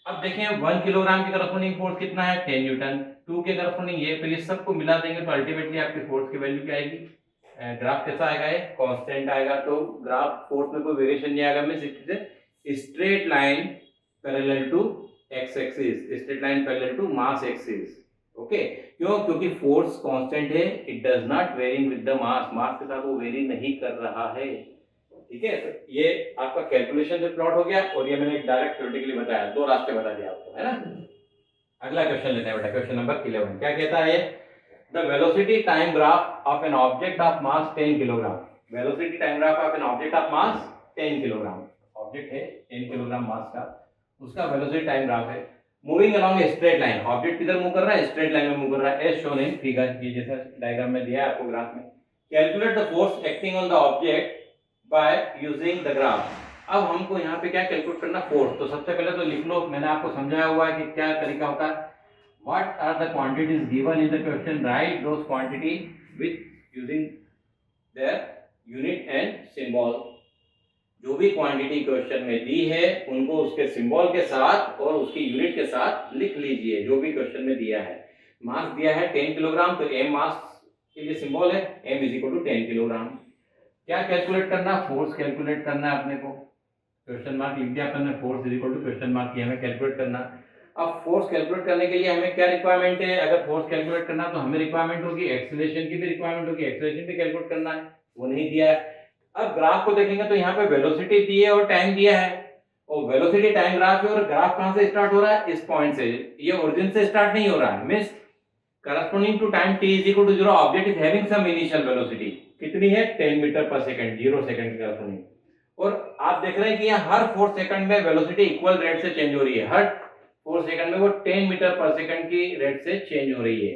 अब देखें 1 किलोग्राम के करस्पॉन्डिंग फोर्स कितना है 10 न्यूटन, 2 के करस्पॉन्डिंग ये, तो ये सबको मिला देंगे तो अल्टीमेटली आपकी फोर्स की वैल्यू क्या आएगी, ग्राफ कैसा आएगा, ये कांस्टेंट आएगा, तो ग्राफ फोर्स में कोई वेरिएशन नहीं आएगा, means straight line parallel to x axis, straight line parallel to mass axis. Okay, क्यों, क्योंकि फोर्स कांस्टेंट है, it does not varying with the mass, mass के साथ वो वेरी नहीं कर रहा है, ठीक है। तो ये आपका कैलकुलेशन से प्लॉट हो गया, और ये मैंने डायरेक्ट थ्योरेटिकली बताया, 2 रास्ते बता दिया आपको, है ना। अगला क्वेश्चन लेते हैं बेटा, क्वेश्चन नंबर 11 क्या कहता है, the velocity time graph of N object of mass 10 kilogram, velocity time graph of N object of mass 10 kilogram, object है 10 किलोग्राम मास का, उसका वेलोसिटी टाइम ग्राफ है, moving along a straight line, object किधर move कर रहा है, straight line में move कर रहा है, एज शोन इन फिगर, ये जैसा डायग्राम में दिया है आपको ग्राफ में। Calculate the force acting on the object by using the graph. अब हमको यहाँ पे क्या कैलकुलेट करना, फोर्स, तो सबसे पहले तो लिख लो, मैंने आपको समझाया हुआ है कि क्या तरीका होता है, what are the quantities given in the question, right those quantity with using their unit and symbol, जो भी क्वांटिटी क्वेश्चन में दी है उनको उसके सिंबल के साथ और उसकी यूनिट के साथ लिख लीजिए, जो भी क्वेश्चन में दिया है। मास दिया है 10 किलोग्राम, तो m मास के लिए सिंबल है m is equal to 10 kilogram. क्या कैलकुलेट करना, फोर्स कैलकुलेट करना है अपने को, क्वेश्चन मार्क लिख दिया अपन ने, force is equal to question mark, ये हमें कैलकुलेट करना। अब फोर्स कैलकुलेट करने के लिए हमें क्या रिक्वायरमेंट है, अगर फोर्स कैलकुलेट करना तो हमें रिक्वायरमेंट होगी एक्सेलरेशन की भी रिक्वायरमेंट होगी, एक्सेलरेशन भी कैलकुलेट करना है, वो नहीं दिया है। अब ग्राफ को देखेंगे तो यहाँ पे वेलोसिटी दी है और टाइम दिया है, और वेलोसिटी टाइम ग्राफ है, और ग्राफ कहां से स्टार्ट हो रहा है, इस पॉइंट से, ये ओरिजिन से स्टार्ट नहीं हो रहा है, means corresponding to time t is equal to 0 object is having some initial velocity, कितनी है 10 मीटर पर सेकंड, 0 सेकंड के corresponding, और आप देख रहे हैं कि यहाँ हर 4 सेकंड में वेलोसिटी इक्वल रेट से चेंज हो रही है, हर 4 सेकंड में वो 10 मीटर पर सेकंड की रेट से चेंज हो रही है,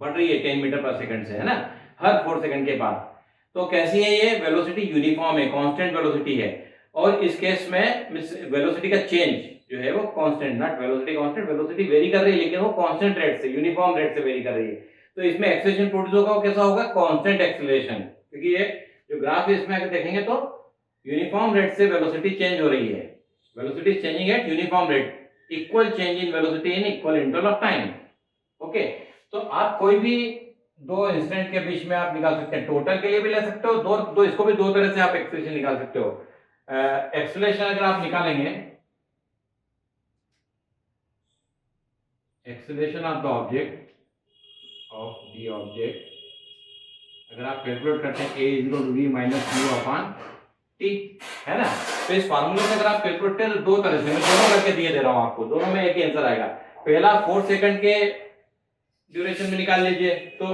बढ़ रही है 10 मीटर पर सेकंड से, है ना, हर 4 सेकंड के बाद। तो कैसी है ये वेलोसिटी, यूनिफॉर्म है, कांस्टेंट वेलोसिटी है, और इस केस में वेलोसिटी का चेंज जो है वो constant, not velocity constant, velocity very कर रही है लेकिन वो कांस्टेंट रेट से, यूनिफॉर्म रेट से वेरी कर रही है, तो इसमें एक्सेलरेशन प्रोड्यूस होगा, वो कैसा होगा, कांस्टेंट एक्सेलरेशन, क्योंकि ये जो ग्राफ है इसमें अगर देखेंगे तो यूनिफॉर्म रेट से वेलोसिटी चेंज हो रही है, velocity changing eight uniform rate, equal change in velocity in equal interval of time. Okay, तो आप कोई भी 2 इंस्टेंट के बीच में आप निकाल सकते हैं, टोटल के लिए भी ले सकते हो, दो इसको भी 2 तरह से आप एक्सेलरेशन निकाल सकते हो। एक्सेलरेशन अगर आप निकालेंगे, एक्सेलरेशन ऑफ द ऑब्जेक्ट अगर आप कैलकुलेट करते हैं a equal to v minus u upon t, है ना, तो इस फार्मूले से अगर आप कैलकुलेट करें तो 2 तरह से, मैं दोनों करके दिए दे रहा हूं आपको, दोनों में एक ही आंसर आएगा। पहला 4 सेकंड के ड्यूरेशन में निकाल लीजिए, तो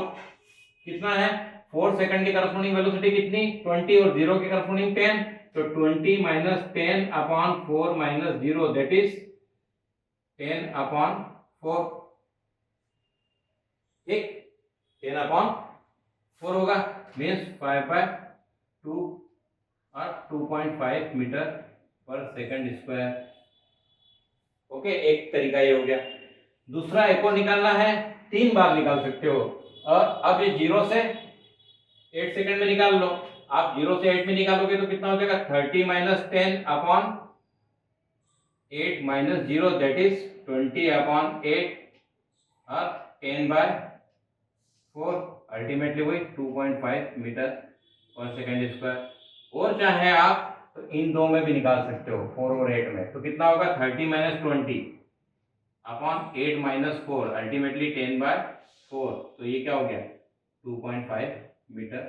कितना है, 4 सेकंड की करस्पॉन्डिंग वेलोसिटी कितनी 20 और 0 की करस्पॉन्डिंग 10, तो 20 minus 10 upon 4 minus 0 that is 10 upon 4, ठीक, 10 अपॉन 4 होगा, मीन्स 5/2 और 2.5 मीटर पर सेकंड स्क्वायर। ओके, एक तरीका ये हो गया। दूसरा एक और निकालना है, 3 बार निकाल सकते हो। और अब ये 0 से 8 सेकंड में निकाल लो। आप 0 से 8 में निकालोगे तो कितना हो जाएगा, 30 minus 10 upon 8 minus 0 that is 20 upon 8 और 10/4 अल्टीमेटली वही 2.5 मीटर पर सेकेंड स्क्वायर। और चाहे आप तो इन दो में भी निकाल सकते हो, 4 और 8 में, तो कितना होगा 30 माइनस 20 अपॉन 8 माइनस 4 अल्टीमेटली 10/4, तो ये क्या हो गया 2.5 मीटर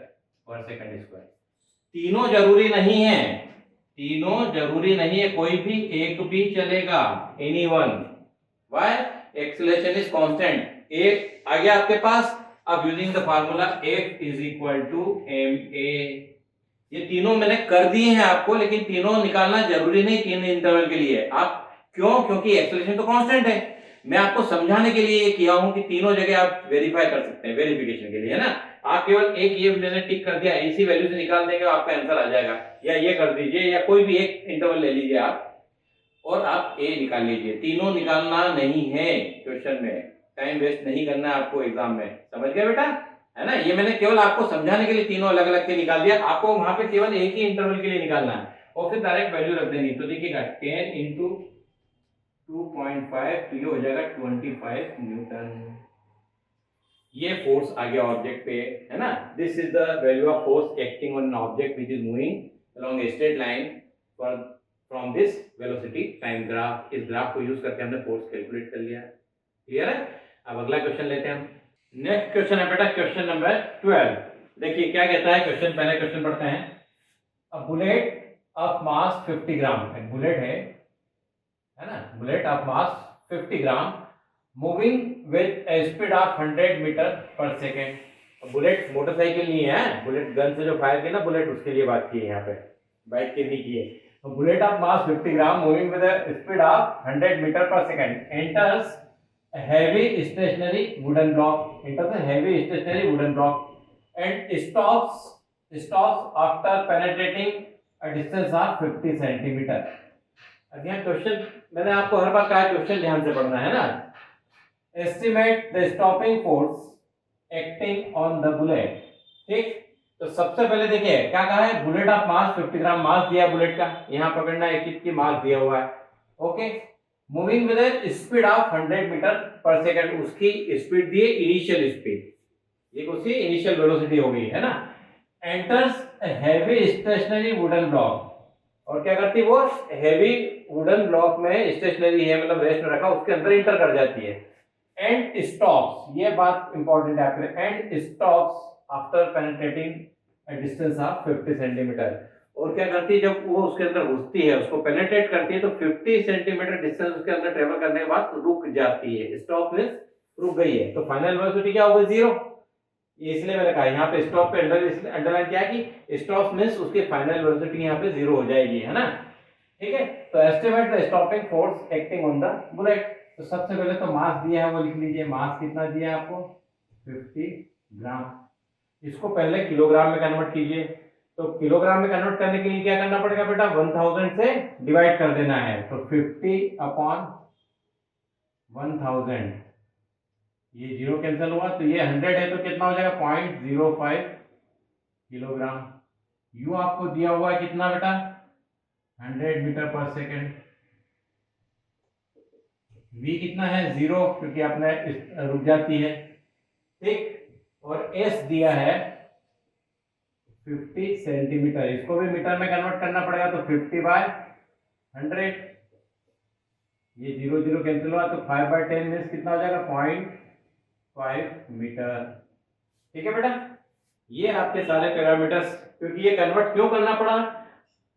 पर सेकेंड स्क्वायर। तीनों जरूरी नहीं है, तीनों जरूरी नहीं है, कोई भी एक भी चलेगा, any one. Why, acceleration is constant. एक आ गया आपके पास। अब using the formula F is equal to ma। ये तीनों मैंने कर दिए हैं आपको, लेकिन तीनों निकालना जरूरी नहीं तीन इंटरवल के लिए। आप क्यों, क्योंकि एक्सेलरेशन तो कांस्टेंट है। मैं आपको समझाने के लिए ये किया हूं कि तीनों जगह आप वेरीफाई कर सकते हैं, वेरिफिकेशन के लिए, है ना। आप केवल एक ये मैंने टिक कर दिया, इसी वैल्यू से निकाल देंगे आपका आंसर आ जाएगा। या ये कर दीजिए, या कोई भी एक इंटरवल ले लीजिए आप और आप ए निकाल लीजिए। तीनों निकालना नहीं है क्वेश्चन में, टाइम वेस्ट नहीं करना है आपको एग्जाम में, समझ गए बेटा, है ना। ये मैंने केवल आपको समझाने के लिए तीनों अलग अलग के निकाल दिया, आपको वहां पे केवल एक ही इंटरवल के लिए निकालना है और फिर डायरेक्ट वैल्यू रख देनी। तो देखिएगा 10 इंटू 2.5 तो ये हो जाएगा 25 न्यूटन। ये फोर्स आ गया ऑब्जेक्ट पे, है ना। This is the value of force acting on an object which is moving along a straight line for from this velocity time graph. इस ग्राफ को यूज करके हमने फोर्स कैलकुलेट कर लिया, क्लियर है। अब अगला क्वेश्चन लेते हैं हम। नेक्स्ट क्वेश्चन है बेटा क्वेश्चन नंबर 12। देखिए क्या कहता है क्वेश्चन, पहले क्वेश्चन पढ़ते हैं। अ बुलेट ऑफ मास 50 ग्राम, एक बुलेट है ना, bullet of mass 50 gram moving with a speed of 100 metre per second. Bullet motorcycle नहीं है, बुलेट गन से जो फायर की ना बुलेट, उसके लिए बात की है यहाँ पे, बाइक की नहीं की है। तो bullet of mass 50 gram moving with a speed of 100 metre per second enters heavy stationary wooden block, enters a heavy stationary wooden block and stops after penetrating a distance of 50 centimeter। अगला question, मैंने आपको हर बार कहा question ध्यान से पढ़ना है ना। Estimate the stopping force acting on the bullet. ठीक, तो सबसे पहले देखिए क्या कहा है, बुलेट ऑफ मास 50 ग्राम, मास दिया बुलेट का, यहाँ पकड़ना है कितनी मास दिया हुआ है। Okay, moving with a speed of 100 metre पर सेकंड, उसकी स्पीड दी है इनिशियल स्पीड, ये उसकी इनिशियल वेलोसिटी हो गई, है ना। Enters heavy stationary wooden block, और क्या करती है वो, हैवी वुडन ब्लॉक में स्टेशनरी है मतलब रेस्ट में रखा, उसके अंदर इंटर कर जाती है। एंड स्टॉप्स, ये बात इंपॉर्टेंट है आपके, and stops after penetrating a distance of 50 centimetre. और क्या करती है, जब वो उसके अंदर घुसती है, उसको पेनिट्रेट करती है, तो 50 सेंटीमीटर डिस्टेंस उसके अंदर ट्रेवल करने के बाद रुक जाती है। स्टॉप मींस रुक गई है, तो फाइनल वेलोसिटी क्या होगी, 0। इसलिए मैंने कहा यहाँ पे स्टॉप पे अंडरलाइन किया कि स्टॉप मींस उसकी फाइनल वेलोसिटी यहाँ पे 0 हो जाएगी, है ना। ठीक है, तो estimate the stopping force acting on the bullet. तो सबसे पहले तो मास दिया है वो लिख लीजिए, मास कितना दिया है आपको, 50 ग्राम। इसको पहले किलोग्राम में कन्वर्ट कीजिए। तो किलोग्राम में कन्वर्ट करने के लिए क्या करना पड़ेगा बेटा, 1000 से डिवाइड कर देना है। तो 50 अपॉन 1000, ये 0 कैंसिल हुआ, तो ये 100 है तो कितना हो जाएगा 0.05 किलोग्राम। यू आपको दिया हुआ है कितना बेटा, 100 मीटर पर सेकेंड। v कितना है 0, क्योंकि आपने रुक जाती है। ठीक, और s दिया है 50 सेंटीमीटर, इसको भी मीटर में कन्वर्ट करना पड़ेगा, तो 50/100, ये 0 0 कैंसिल हुआ, तो 5/10 मीन्स कितना हो जाएगा 0.5 मीटर। ठीक है बेटा, ये आपके सारे पैरामीटर्स। क्योंकि ये कन्वर्ट क्यों करना पड़ा,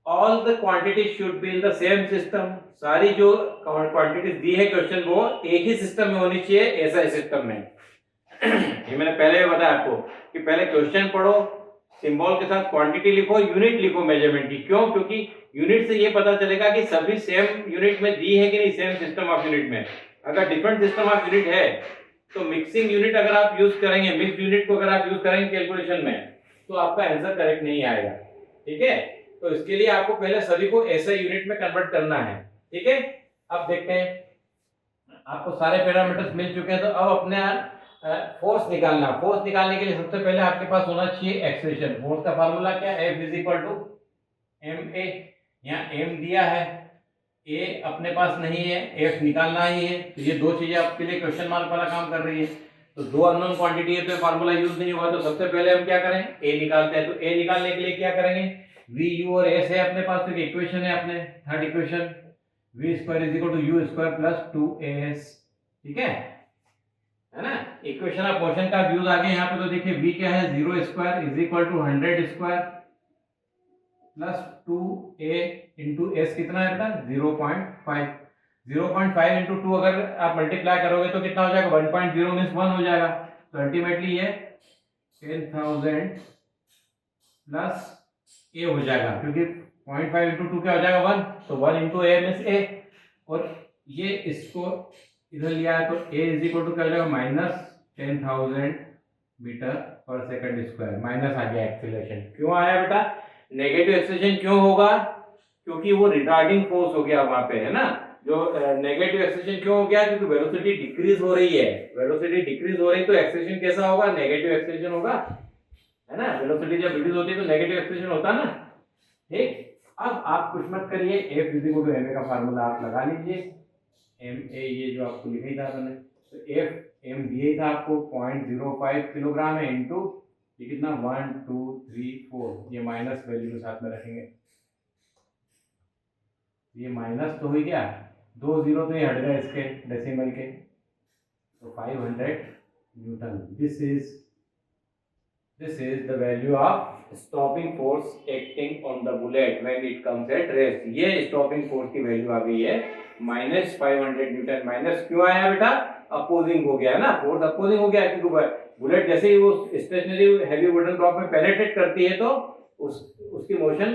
all the quantity should be in the same system. सारी जो क्वांटिटीज दी है क्वेश्चन वो एक ही सिस्टम में होनी चाहिए, ऐसा सिस्टम में। ये मैंने पहले बताया आपको कि पहले क्वेश्चन पढ़ो, सिंबल के साथ क्वांटिटी लिखो, यूनिट लिखो मेजरमेंट की। क्यों, क्योंकि यूनिट से ये पता चलेगा कि सभी सेम यूनिट में दी है कि नहीं, सेम सिस्टम ऑफ यूनिट में। अगर डिफरेंट सिस्टम ऑफ यूनिट है तो मिक्सिंग यूनिट अगर आप यूज करेंगे, मिक्स यूनिट को अगर आप यूज करेंगे कैलकुलेशन में, तो आपका आंसर करेक्ट नहीं आएगा। ठीक है, तो इसके लिए आपको पहले सभी को ऐसे यूनिट में कन्वर्ट करना है। ठीक है, अब देखते हैं आपको सारे पैरामीटर्स मिल चुके हैं, तो अब अपने फोर्स निकालना। फोर्स निकालने के लिए सबसे पहले आपके पास होना चाहिए एक्सेलरेशन। फोर्स का फार्मूला क्या है, F is equal to ma। यहाँ m दिया है, a अपने पास नहीं है, f निकालना ही है, तो ये दो चीजें आपके लिए क्वेश्चन मार्क वाला काम कर रही है। तो दो अननोन क्वांटिटी है तो फार्मूला यूज नहीं होगा। तो सबसे पहले हम क्या करें, a निकालते हैं। तो a निकालने के लिए क्या करेंगे, v u और s है अपने पास, तो इक्वेशन है अपने third equation, v square is equal to u square plus 2as। ठीक है ना। इक्वेशन ऑफ मोशन का यूज आ गया यहाँ पे। तो देखिए v क्या है, 0 square is equal to 100 square plus 2a into S कितना है बेटा, 0.5। 0.5 इंटू 2 अगर आप मल्टीप्लाई करोगे तो कितना हो जाएगा, 1.0 मीन्स 1 हो जाएगा। तो अल्टीमेटली ये 10,000 प्लस a हो जाएगा, क्योंकि 0.5 इंटू 2 क्या हो जाएगा, 1। तो 1 इंटू a मीन्स a। और ये इसको इधर लिया है तो a इज इक्वल टू क्या हो जाएगा, माइनस 10,000 मीटर पर सेकंड स्क्वायर। माइनस आ गया एक्सीलरेशन। क्यों आया बेटा, नेगेटिव एक्सेलरेशन क्यों होगा, क्योंकि वो रिटार्डिंग फोर्स हो गया वहां पे, है ना। जो नेगेटिव एक्सेलरेशन क्यों हो गया, क्योंकि वेलोसिटी डिक्रीज हो रही है। वेलोसिटी डिक्रीज हो रही तो एक्सेलरेशन कैसा होगा, नेगेटिव एक्सेलरेशन होगा, है ना। वेलोसिटी जब रिड्यूस होती है तो नेगेटिव एक्सेलरेशन होता ना। ठीक, अब आप कुछ मत करिए, F is equal to ma का फार्मूला आप लगा लीजिए। ma ये जो आपको लिखा ही था मैंने, तो F m दिया ही था आपको 0.05 किलोग्राम है, इंटू ये कितना 1 2 3 4, ये माइनस वैल्यू के साथ में रखेंगे। ये माइनस तो हो गया, 2 जीरो तो ये हट गए इसके डेसिमल के, तो 500 Newton. This is the value of stopping force acting on the bullet when it comes at rest. ये स्टॉपिंग फोर्स की वैल्यू आ गई है -500 न्यूटन। माइनस क्यों आया बेटा, अपोजिंग हो गया ना, फोर्स अपोजिंग हो गया, क्योंकि बुलेट जैसे ही वो स्टेशनरी हैवी वुडन रॉक में पेनिट्रेट करती है तो उसकी मोशन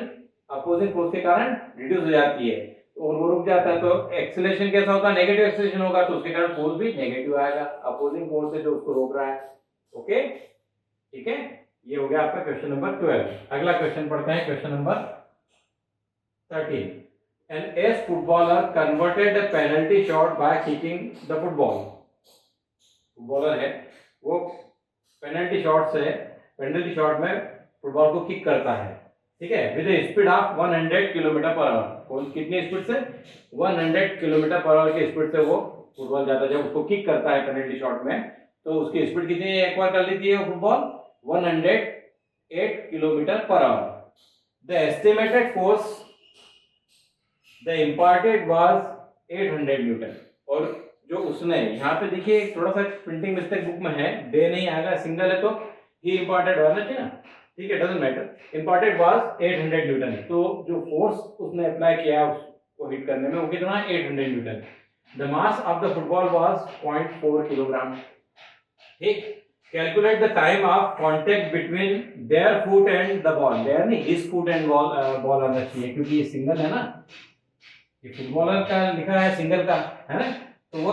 अपोजिंग फोर्स के कारण रिड्यूस हो जाती है और वो रुक जाता है। तो एक्सीलरेशन कैसा होगा, नेगेटिव एक्सीलरेशन होगा, तो उसके कारण फोर्स भी नेगेटिव आएगा, अपोजिंग फोर्स है जो उसको रोक रहा है। ओके, ठीक है, ये हो गया आपका क्वेश्चन नंबर 12। अगला क्वेश्चन पढ़ते हैं, question number 13। An ace footballer converted a penalty shot by kicking the football। Footballer है, वो पेनल्टी शॉट में फुटबॉल को किक करता है, ठीक है, with a speed of 100 kilometre per hour. कौन कितनी स्पीड से, 100 किलोमीटर पर आवर की स्पीड से वो फुटबॉल जाता है। जब उसको किक करता है पेनल्टी शॉट में, तो उसकी स्पीड कितनी है, एक बार कर लेती है वो football, 108 kilometre per hour. The estimated force the imparted was 800 Newton. और जो उसने यहाँ पे देखिए थोड़ा सा प्रिंटिंग मिस्टेक बुक में है, डे नहीं आएगा, सिंगल है तो ही इम्पार्टेड वाज ना चाहिए ना, ठीक है, doesn't matter. Imparted was 800 Newton. तो जो फोर्स उसने अप्लाई किया उसको हिट करने में वो कितना है, 800 newton. The mass of the football was 0.4 kilogram. ठीक, calculate the time of contact between their foot and the ball. Their नहीं, हिज फुट एंड बॉल आना चाहिए, क्योंकि ये सिंगल है ना, ये फुटबॉलर का लिखा है सिंगल का, है ना, तो वो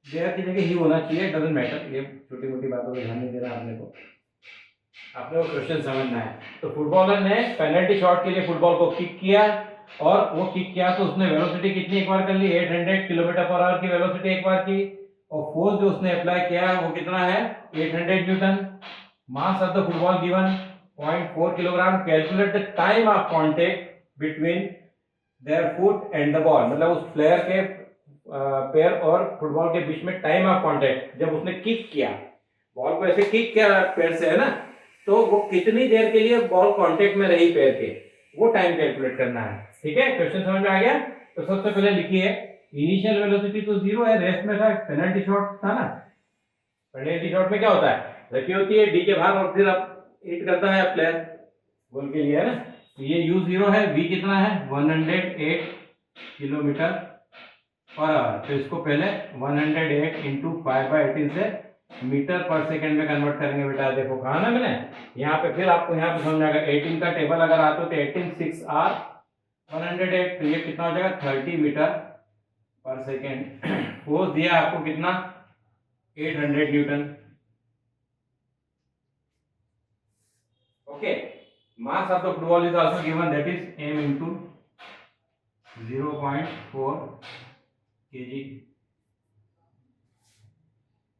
देयर की जगह ही होना चाहिए, डजंट मैटर। ये छोटी मोटी बातों पे ध्यान नहीं देना आपने को क्वेश्चन समझना है। तो फुटबॉलर ने पेनल्टी शॉट के लिए फुटबॉल को किक किया, और वो किक किया तो उसने वेलोसिटी कितनी एक बार कर ली, 800 किलोमीटर पर आवर की वेलोसिटी एक बार की, और फोर्स जो उसने अप्लाई किया वो कितना है, 800 Newton. Mass of the football given 0.4 kilogram. Calculate the time of contact between their foot and the ball. मतलब उस प्लेयर के पैर और फुटबॉल के बीच में टाइम ऑफ कांटेक्ट, जब उसने किक किया बॉल को, ऐसे किक किया पैर से, है ना, तो वो कितनी देर के लिए बॉल कांटेक्ट में रही पैर के, वो टाइम कैलकुलेट करना है। ठीक है, क्वेश्चन समझ में आ गया। तो सबसे पहले लिखिए, इनिशियल वेलोसिटी तो 0 है, रेस्ट में था, पेनल्टी शॉट था ना। पेनल्टी शॉट में क्या होता है, रखी होती है डी के बाहर और फिर आप हिट करता है प्लेयर गोल के लिए, है ना। तो ये u0 है, v कितना है, 108 किलोमीटर पर आवर। तो इसको पहले 108 इंटू 5/18 से मीटर पर सेकंड में कन्वर्ट करेंगे बेटा। देखो कहा ना मैंने, यहाँ पे फिर आपको यहाँ पे समझ आएगा। 18 का टेबल अगर आता तो 18 6 r 108, तो ये कितना हो जाएगा, 30 मीटर पर सेकेंड। फोर्स दिया आपको कितना, 800 Newton. Okay, mass of the football is also given, that is m into 0.4 kg।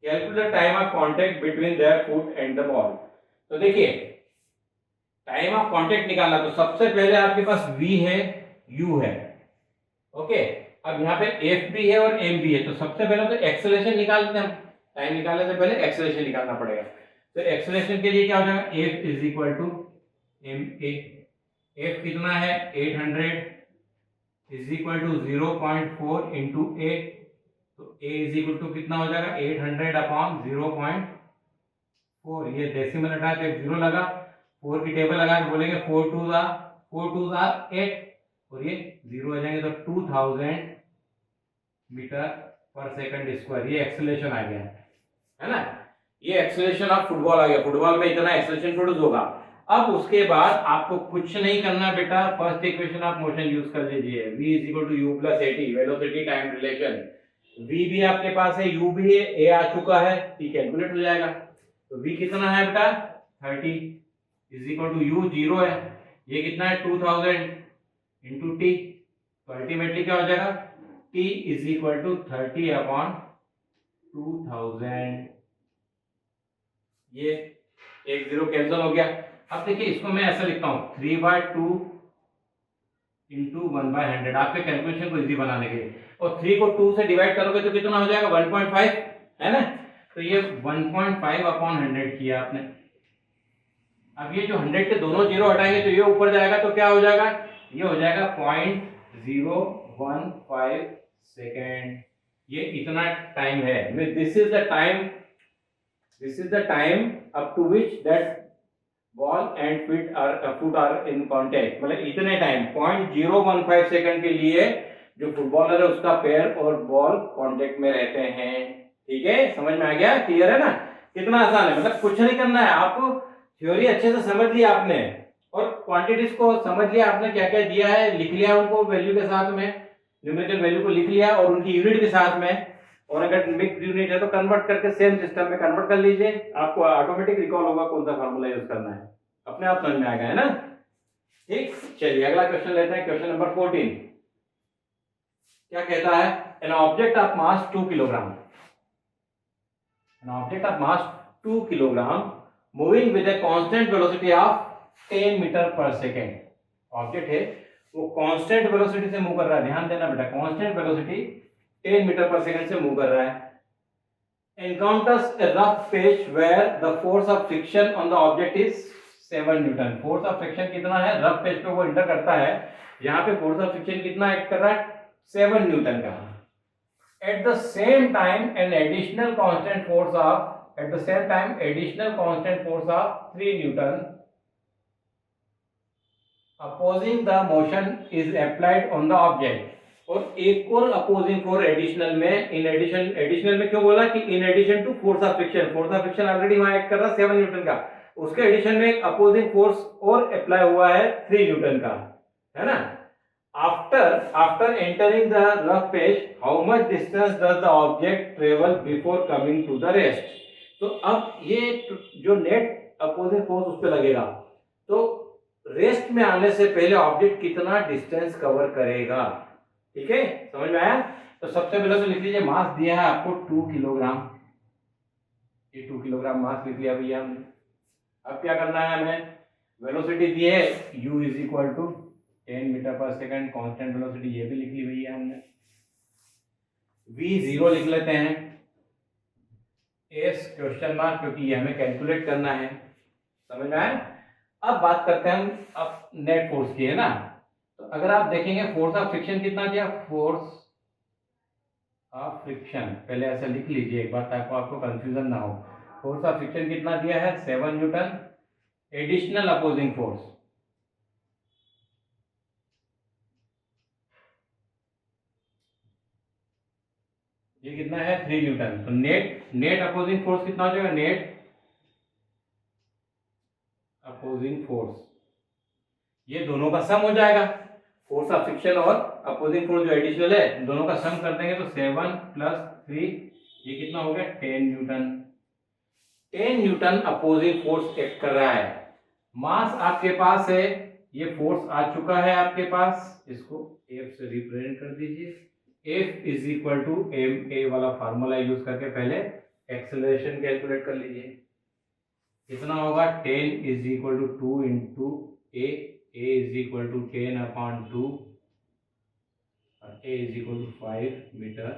Calculate time of contact between their foot and the ball. तो देखिए टाइम ऑफ कांटेक्ट निकालना, तो सबसे पहले आपके पास v है, u है, ओके। अब यहाँ पे एफ भी है और एम भी है, तो सबसे पहले तो एक्सेलरेशन निकालते हैं हम। टाइम निकालने से पहले एक्सेलरेशन निकालना पड़ेगा। तो एक्सेलरेशन के लिए क्या हो जाएगा, F is equal to M A. F कितना है 800 is equal to 0.4 into A. तो ए इज इक्वल टू कितना हो जाएगा 800 अपॉन 0.4। ये डेसिमल हटा के 0 लगा, 4 की टेबल लगा के बोलेंगे 4 2 8 और ये 0 आ जाएंगे, तो 2000 मीटर पर सेकंड स्क्वायर। ये एक्सेलरेशन आ गया है ना। ये एक्सेलरेशन ऑफ फुटबॉल आ गया। फुटबॉल में इतना एक्सेलरेशन प्रोड्यूस होगा। अब उसके बाद आपको कुछ नहीं करना बेटा, first equation of motion use कर लीजिए, v is equal to U plus AT, velocity time relation. v भी आपके पास है, u भी है, a आ चुका है, t कैलकुलेट हो जाएगा। तो v कितना है बेटा 30 इज इक्वल टू u 0 है, ये कितना है 2000 इंटू टी। तो अल्टीमेटली क्या हो जाएगा t is equal to 30 upon 2000। ये एक 0 कैंसिल हो गया। अब देखिए इसको मैं ऐसा लिखता हूँ 3/2 इंटू 1/100, आपके कैलकुलेशन को इजी बनाने के लिए। और 3 को 2 से डिवाइड करोगे तो कितना हो जाएगा 1.5, है ना। तो ये 1.5 अपॉन 100 किया आपने। अब ये जो 100 के दोनों जीरो हटाएंगे तो ये ऊपर जाएगा, तो क्या हो जाएगा, ये हो जाएगा 0.015 सेकेंड। ये इतना टाइम है। This is the time up to which that ball and foot are in contact. मतलब इतने टाइम 0.015 सेकंड के लिए जो फुटबॉलर है उसका पैर और बॉल कांटेक्ट में रहते हैं। ठीक है, समझ में आ गया, क्लियर है ना। कितना आसान है, मतलब कुछ नहीं करना है आपको। थ्योरी अच्छे से समझ लिया आपने और क्वांटिटीज को समझ लिया आपने, क्या क्या दिया है लिख लिया, उनको वैल्यू के साथ में, न्यूमेरिकल वैल्यू को लिख लिया और उनकी यूनिट के साथ में। और अगर मिक्स यूनिट है तो कन्वर्ट करके सेम सिस्टम में कन्वर्ट कर लीजिए, आपको ऑटोमेटिक रिकॉल होगा कौन सा फार्मूला यूज करना है, अपने आप समझ में आएगा, है ना। ठीक, चलिए अगला क्वेश्चन लेते हैं, क्वेश्चन नंबर 14। क्या कहता है, an object of mass 2 kilogram, an object of mass 2 kilogram moving with a constant velocity of 10 metre per second. Object है वो कांस्टेंट वेलोसिटी से मूव कर रहा है, ध्यान देना बेटा, constant velocity 10 metre per second से मूव कर रहा है। encounters a rough patch where the force of friction on the object is 7 Newton. Force of friction कितना है, रफ पेज पे वो इंटर करता है, यहाँ पे फोर्स ऑफ फ्रिक्शन कितना एक्ट कर रहा है 7 न्यूटन का। At the same time an additional constant force of 3 newton opposing the motion is applied on the object. और एक और अपोजिंग फोर्स एडिशनल में, एडिशनल में क्यों बोला कि in addition to force of friction already वहां एक्ट कर रहा है 7 न्यूटन का, उसके एडिशन में एक अपोजिंग फोर्स और अप्लाई हुआ है 3 न्यूटन का, है ना। After entering the rough page how much distance does the object travel before coming to the rest. तो अब ये जो नेट अपोजिंग फोर्स उस पर लगेगा, तो रेस्ट में आने से पहले ऑब्जेक्ट कितना डिस्टेंस कवर करेगा। ठीक है, समझ में आया। तो सबसे पहले तो लिख लीजिए, मास दिया है आपको 2 किलोग्राम, ये 2 किलोग्राम मास लिख लिया भैया हमने। अब क्या करना है हमें, वेलोसिटी दी है u is equal to 10 metre पर सेकंड, कांस्टेंट वेलोसिटी ये भी लिख ली भैया हमने। v 0 लिख लेते हैं, s क्वेश्चन मार्क, क्योंकि ये हमें कैलकुलेट करना है, समझ में आया। अब बात करते हैं हम अब नेट फोर्स की, है ना। तो अगर आप देखेंगे फोर्स ऑफ फ्रिक्शन कितना दिया, फोर्स ऑफ फ्रिक्शन पहले ऐसा लिख लीजिए एक बार ताकि आपको कंफ्यूजन ना हो। फोर्स ऑफ फ्रिक्शन कितना दिया है 7 न्यूटन, एडिशनल अपोजिंग फोर्स ये कितना है 3 न्यूटन। तो नेट अपोजिंग फोर्स कितना हो जाएगा, नेट अपोजिंग फोर्स ये दोनों का सम हो जाएगा, फोर्स ऑफ फ्रिक्शन और अपोजिंग फोर्स जो एडिशनल है दोनों का सम कर देंगे तो 7 + 3 ये कितना हो गया 10 Newton. 10 Newton opposing force act कर रहा है। मास आपके पास है, ये फोर्स आ चुका है आपके पास, इसको F से रिप्रेजेंट कर दीजिए। F is equal to ma वाला फार्मूला यूज करके पहले एक्सेलरेशन कैलकुलेट कर लीजिए, कितना होगा 10 is equal to 2 into A is equal to 10/2 और A is equal to 5 metre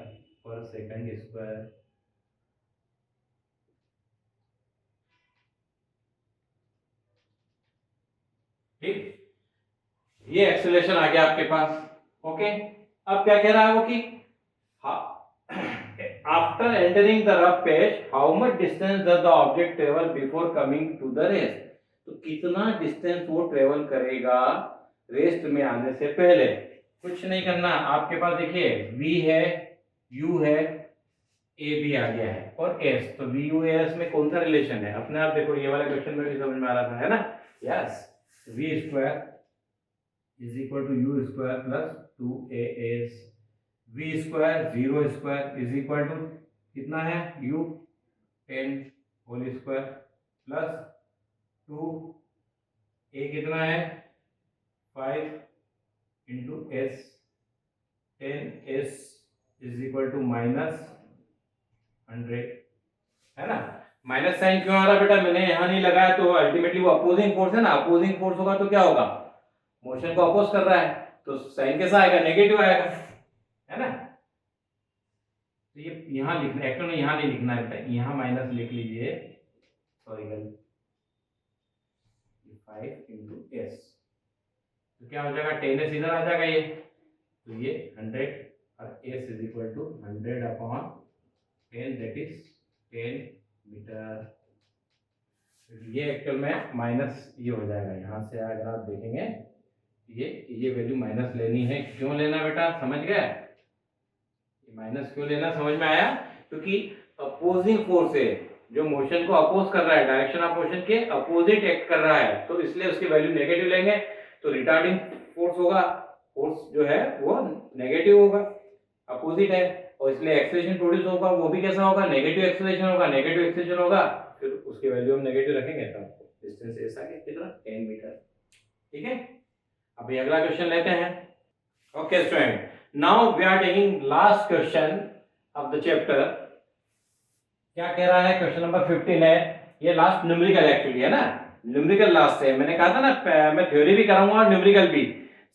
पर सेकंड स्क्वायर। ठीक, ये एक्सेलरेशन आ गया आपके पास। ओके, अब क्या कह रहा है वो कि after entering the rough page how much distance does the object travel before coming to the rest. तो कितना डिस्टेंस वो ट्रेवल करेगा रेस्ट में आने से पहले। कुछ नहीं करना, आपके पास देखिए v है, u है, a भी आ गया है और s। तो v u a s में कौन सा रिलेशन है अपने आप देखो, ये वाले क्वेश्चन में भी समझ में आ रहा था, है ना। Yes, v square is equal to U square plus 2as। v square 0 square is equal to कितना है u 10 whole square plus 2a कितना है 5 into s 10s is equal to -100, है ना। माइनस साइन क्यों आ रहा बेटा, मैंने यहां नहीं लगाया तो अल्टीमेटली वो अपोजिंग फोर्स है ना, अपोजिंग फोर्स होगा तो क्या होगा, मोशन को अपोज कर रहा है तो साइन कैसा आएगा, नेगेटिव आएगा, है ना। तो ये यहां लिखना, एक्चुअली में यहां नहीं लिखना है बेटा, यहां माइनस लिख लीजिए, सॉरी गलती, 5 इंटू एस तो क्या हो जाएगा 10s इधर आ जाएगा ये, तो ये 100 और s is equal to 100/10 that is 10 metre. ये एक्चुअल में माइनस ये हो जाएगा, यहाँ से अगर आप देखेंगे ये वैल्यू माइनस लेनी है। क्यों लेना बेटा, समझ गए, माइनस क्यों लेना समझ में आया, क्योंकि अपोजिंग फोर्स है जो मोशन को अपोज कर रहा है, डायरेक्शन ऑफ मोशन के अपोजिट एक्ट कर रहा है, तो इसलिए उसकी वैल्यू नेगेटिव लेंगे। तो रिटार्डिंग फोर्स होगा, फोर्स जो है वो नेगेटिव होगा, अपोजिट है, और इसलिए एक्सेलरेशन प्रोड्यूस होगा वो भी कैसा होगा, नेगेटिव एक्सेलरेशन होगा, नेगेटिव एक्सेलरेशन होगा, फिर उसकी वैल्यू हम नेगेटिव रखेंगे तो डिस्टेंस ऐसा है कितना 10 मीटर। ठीक है, अभी अगला क्वेश्चन लेते हैं। Okay student, now we are taking last question of the chapter. क्या कह रहा है, क्वेश्चन नंबर 15 है, ये लास्ट न्यूमेरिकल एक्चुअली है ना, न्यूमेरिकल लास्ट है। मैंने कहा था ना मैं थ्योरी भी कराऊंगा और न्यूमेरिकल भी,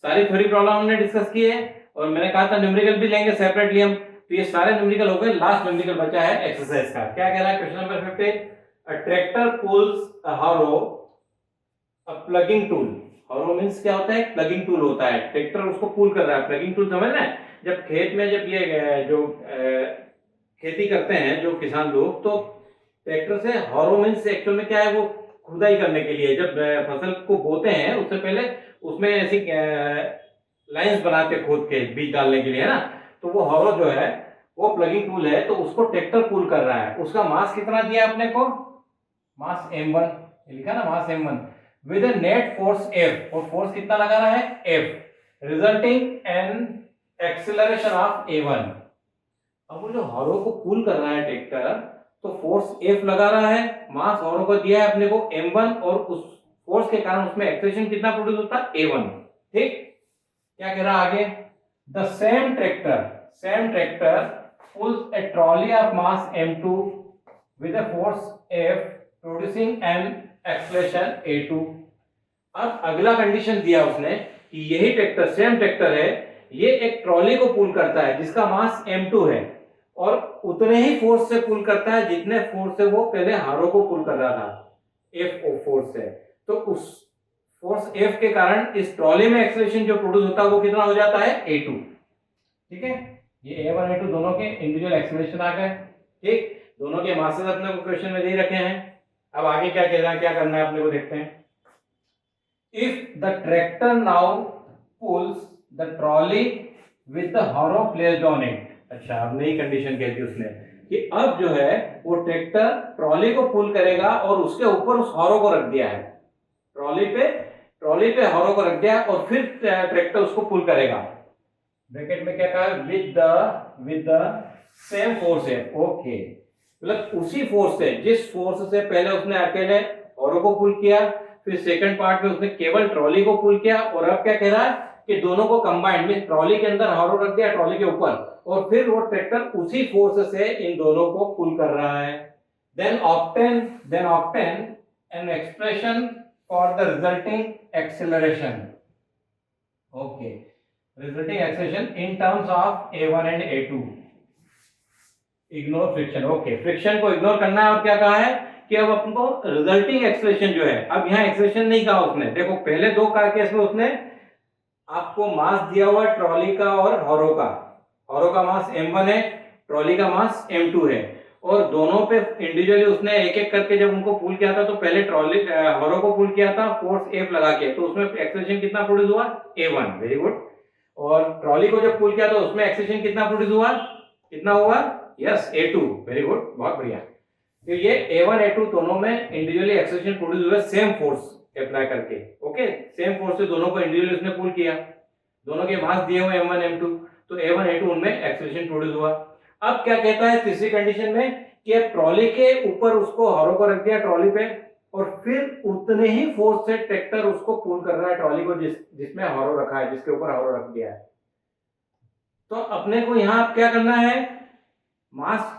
सारी थ्योरी प्रॉब्लम हमने डिस्कस की है और मैंने कहा था न्यूमेरिकल भी लेंगे सेपरेटली हम, तो ये सारे न्यूमेरिकल हो गए, लास्ट न्यूमेरिकल बचा है एक्सरसाइज का। क्या कह रहा है क्वेश्चन नंबर 15, अ ट्रैक्टर पुल्स अ हारो अ प्लगिंग टूल। हारो मींस क्या होता है, प्लगिंग टूल होता है, ट्रैक्टर उसको पुल कर रहा है। प्लगिंग टूल समझ रहे हैं, जब खेत में जब ये जो खेती करते हैं जो किसान लोग, तो ट्रैक्टर से, हारो मींस एक्चुअल में क्या है, वो खुदाई करने के लिए, जब फसल को बोते हैं उससे पहले उसमें ऐसी लाइंस बनाते खोद के बीज डालने के लिए, है ना। तो वो हारो जो है वो प्लगिंग टूल है, तो उसको ट्रैक्टर पुल कर रहा है। उसका मास कितना दिया आपने को, मास m1 लिखा ना, मास m1 with a net force F, और फोर्स कितना लगा रहा है F, resulting an acceleration of a1। अब वो जो हारो को पुल कर रहा है ट्रैक्टर, तो फोर्स F लगा रहा है, मास हारो को दिया है अपने को m1, और उस फोर्स के कारण उसमें एक्सेलरेशन कितना प्रोड्यूस होता है a1। ठीक, क्या कह रहा है आगे, the same tractor pulls a trolley of mass m2 with a force F producing an acceleration a2। अब अगला कंडीशन दिया उसने कि यही ट्रैक्टर, सेम ट्रैक्टर है, ये एक ट्रॉली को पुल करता है जिसका मास m2 है, और उतने ही फोर्स से पुल करता है जितने फोर्स से वो पहले हारो को पुल कर रहा था, F फोर्स से। तो उस फोर्स F के कारण इस ट्रॉली में एक्सेलरेशन जो प्रोड्यूस होता है वो कितना हो जाता है a2। ठीक है, ये a1 a2 दोनों के इंडिविजुअल एक्सेलरेशन आ गए। ठीक, दोनों के मासेस अपने को क्वेश्चन में दे रखे हैं। अब आगे क्या कह रहा है, क्या करना है अपने को देखते हैं। If the tractor now pulls the trolley with the हारो प्लेस्ड ऑन इट। अच्छा, अब नई कंडीशन कह दी उसने कि अब जो है वो ट्रैक्टर ट्रॉली को पुल करेगा और उसके ऊपर उस हारो को रख दिया है, ट्रॉली पे हारो को रख दिया और फिर ट्रैक्टर उसको पुल करेगा। ब्रैकेट में क्या कहा, विद द सेम फोर्स है। ओके, मतलब उसी फोर्स से, जिस फोर्स से पहले उसने अकेले हारो को पुल किया, फिर सेकंड पार्ट में उसने केवल ट्रॉली को पुल किया, और अब क्या कह रहा है कि दोनों को कंबाइंड में ट्रॉली के अंदर हारो रख दिया, ट्रॉली के ऊपर, और फिर वो ट्रैक्टर उसी फोर्स से इन दोनों को पुल कर रहा है। Then obtain an expression for the resulting acceleration. Okay, resulting acceleration in terms of A1 and A2। Ignore friction. Okay, friction को इग्नोर करना है और क्या कहा है कि अब अपने रिजल्टिंग एक्सेलरेशन जो है, अब यहाँ एक्सेलरेशन नहीं कहा उसने। देखो पहले दो का केस में उसने आपको मास दिया हुआ ट्रॉली का और हॉरो का। हॉरो का मास m1 है, ट्रॉली का मास m2 है, और दोनों पे इंडिविजुअली उसने एक एक करके जब उनको पुल किया था तो पहले ट्रॉली हॉरो को पुल किया था फोर्स F लगा के, तो उसमें एक्सेलरेशन कितना प्रोड्यूस हुआ? A1। Very good. और ट्रॉली को जब पुल किया तो उसमें एक्सेलरेशन कितना प्रोड्यूस हुआ? कितना हुआ? Yes, A2। वेरी गुड, बहुत बढ़िया। तो ये A1 A2 दोनों में इंडिविजुअली एक्सेलरेशन प्रोड्यूस हुआ सेम फोर्स अप्लाई करके। ओके, सेम फोर्स से दोनों को इंडिविजुअली उसने पुल किया, दोनों के मास दिए हुए m1 m2, तो A1 A2 उनमें एक्सेलरेशन प्रोड्यूस हुआ। अब क्या कहता है तीसरी कंडीशन में कि अब ट्रॉली के ऊपर उसको हॉरो को रख दिया ट्रॉली पे, और फिर उतने ही फोर्स से ट्रैक्टर उसको पुल कर रहा है ट्रॉली को जिसमें हॉरो रखा है, जिसके ऊपर हॉरो रख दिया है। तो अपने को यहाँ क्या करना है? मास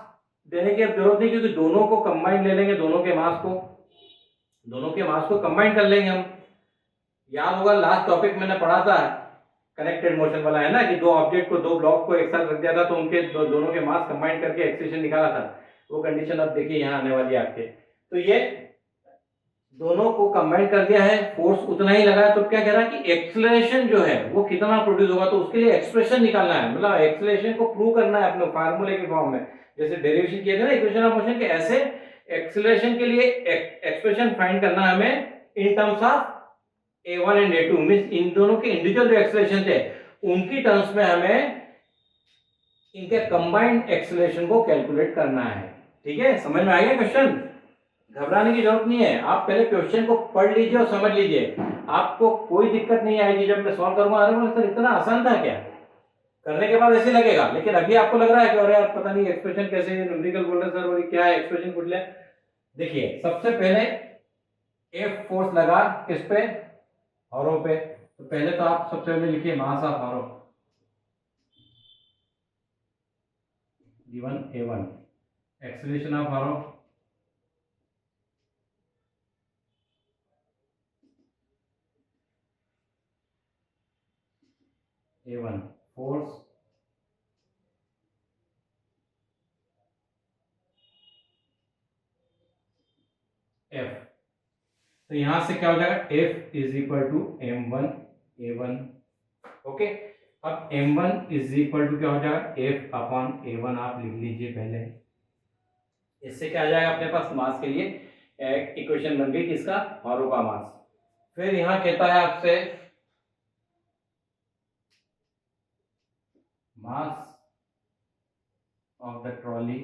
देने की अब जरूरत नहीं, क्योंकि दोनों को कंबाइन ले लेंगे, दोनों के मास को कंबाइन कर लेंगे हम। याद होगा लास्ट टॉपिक मैंने पढ़ा था कनेक्टेड मोशन वाला, है ना, कि दो ऑब्जेक्ट को, दो ब्लॉक को एक साथ रख दिया था तो उनके दोनों के मास कंबाइन करके एक्सेलरेशन निकाला था। वो कंडीशन अब देखिए यहाँ आने वाली है आपके। तो ये दोनों को कंबाइन कर दिया है, फोर्स उतना ही लगा है, तो क्या कह रहा है कि एक्सेलरेशन जो है वो कितना प्रोड्यूस होगा, तो उसके लिए एक्सप्रेशन निकालना है, मतलब एक्सेलरेशन को प्रूव करना है अपने फार्मूले के फॉर्म में। जैसे डेरिवेशन किए थे ना इक्वेशन ऑफ मोशन के, ऐसे एक्सेलरेशन के लिए एक्सप्रेशन फाइंड करना है हमें in terms of A1 and A2, means इन दोनों के इंडिविजुअल जो एक्सेलरेशन थे उनकी टर्म्स में हमें इनके कंबाइंड एक्सेलरेशन को कैलकुलेट करना है। ठीक है, समझ में आ गया क्वेश्चन? घबराने की जरूरत नहीं है, आप पहले क्वेश्चन को पढ़ लीजिए और समझ लीजिए, आपको कोई दिक्कत नहीं आएगी जब मैं सॉल्व करूंगा। अरे सर इतना आसान था क्या? करने के बाद ऐसे लगेगा, लेकिन अभी आपको लग रहा है कि अरे यार पता नहीं एक्सप्रेशन कैसे न्यूमेरिकल बोल रहे सर, और क्या है एक्सप्रेशन कुछ ले। देखिए सबसे पहले F फोर्स लगा किस पे? हॉरो पे। तो पहले तो आप सबसे पहले लिखिए mass of harrow given A1, acceleration of harrow A1, force F। तो यहां से क्या हो जाएगा? F is equal to M1 A1। Okay, अब M1 इज इक्वल टू क्या हो जाएगा? F अपॉन A1 आप लिख लीजिए पहले। इससे क्या आ जाएगा अपने पास? मास के लिए एक इक्वेशन बन गई, किसका? हॉरो का मास। फिर यहां कहता है आपसे मास ऑफ द ट्रॉली